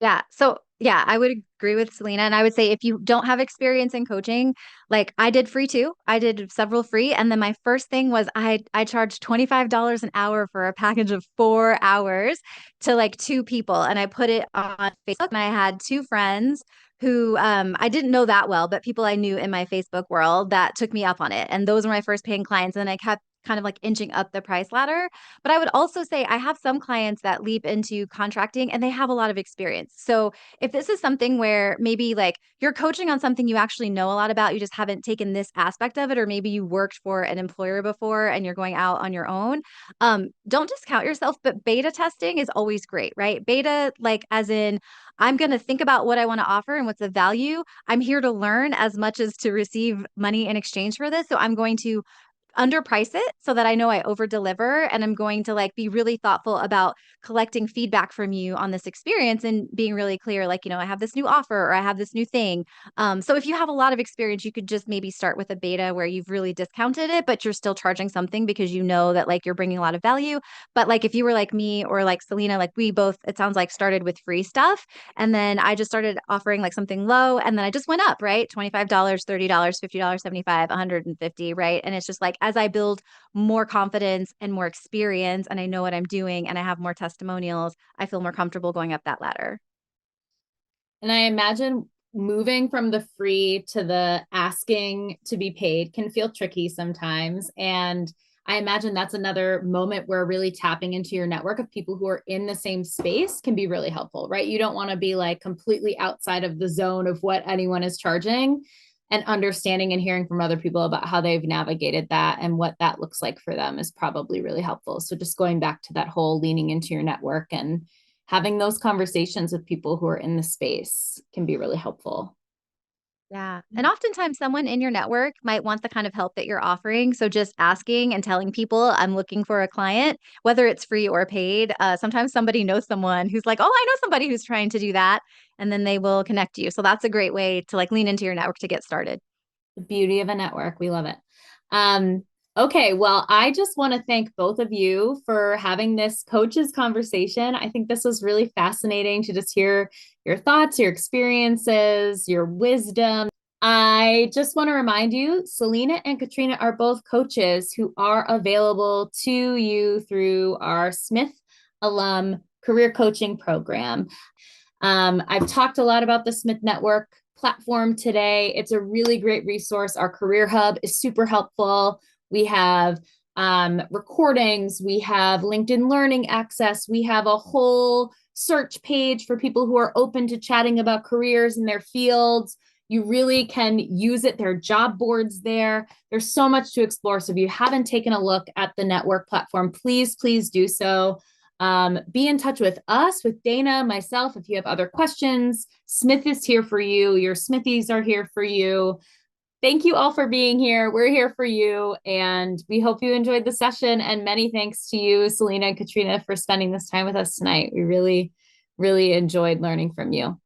Yeah. So, yeah, I would agree with Selena. And I would say if you don't have experience in coaching, like I did free too. I did several free. And then my first thing was I charged $25 an hour for a package of 4 hours to like 2 people. And I put it on Facebook and I had 2 friends who I didn't know that well, but people I knew in my Facebook world that took me up on it. And those were my first paying clients. And then I kept kind of like inching up the price ladder. But I would also say I have some clients that leap into contracting and they have a lot of experience. So if this is something where maybe like you're coaching on something you actually know a lot about, you just haven't taken this aspect of it, or maybe you worked for an employer before and you're going out on your own, don't discount yourself. But beta testing is always great, right? Beta, like as in, I'm going to think about what I want to offer and what's the value. I'm here to learn as much as to receive money in exchange for this. So I'm going to underprice it so that I know I over deliver, and I'm going to like be really thoughtful about collecting feedback from you on this experience and being really clear, like, I have this new offer or I have this new thing. So if you have a lot of experience, you could just maybe start with a beta where you've really discounted it, but you're still charging something because you know that like you're bringing a lot of value. But like if you were like me or like Selena, like we both, it sounds like, started with free stuff. And then I just started offering like something low. And then I just went up, right? $25, $30, $50, 75, 150, right? And it's just like as I build more confidence and more experience and I know what I'm doing and I have more testimonials, I feel more comfortable going up that ladder. And I imagine moving from the free to the asking to be paid can feel tricky sometimes. And I imagine that's another moment where really tapping into your network of people who are in the same space can be really helpful, right? You don't want to be like completely outside of the zone of what anyone is charging, and understanding and hearing from other people about how they've navigated that and what that looks like for them is probably really helpful. So just going back to that whole leaning into your network and having those conversations with people who are in the space can be really helpful. Yeah. And oftentimes someone in your network might want the kind of help that you're offering. So just asking and telling people I'm looking for a client, whether it's free or paid. Sometimes somebody knows someone who's like, oh, I know somebody who's trying to do that. And then they will connect you. So that's a great way to like lean into your network to get started. The beauty of a network. We love it. Um, okay, well, I just want to thank both of you for having this coaches conversation. I think this was really fascinating to just hear your thoughts, your experiences, your wisdom. I just want to remind you, Selena and Katrina are both coaches who are available to you through our Smith Alum Career Coaching Program. I've talked a lot about the Smith Network platform today. It's a really great resource. Our Career Hub is super helpful. We have recordings, we have LinkedIn Learning access, we have a whole search page for people who are open to chatting about careers in their fields. You really can use it. There are job boards there. There's so much to explore. So if you haven't taken a look at the network platform, please do so. Be in touch with us, with Dana, myself, if you have other questions. Smith is here for you. Your Smithies are here for you. Thank you all for being here. We're here for you. And we hope you enjoyed the session. And many thanks to you, Selena and Katrina, for spending this time with us tonight. We really, Really enjoyed learning from you.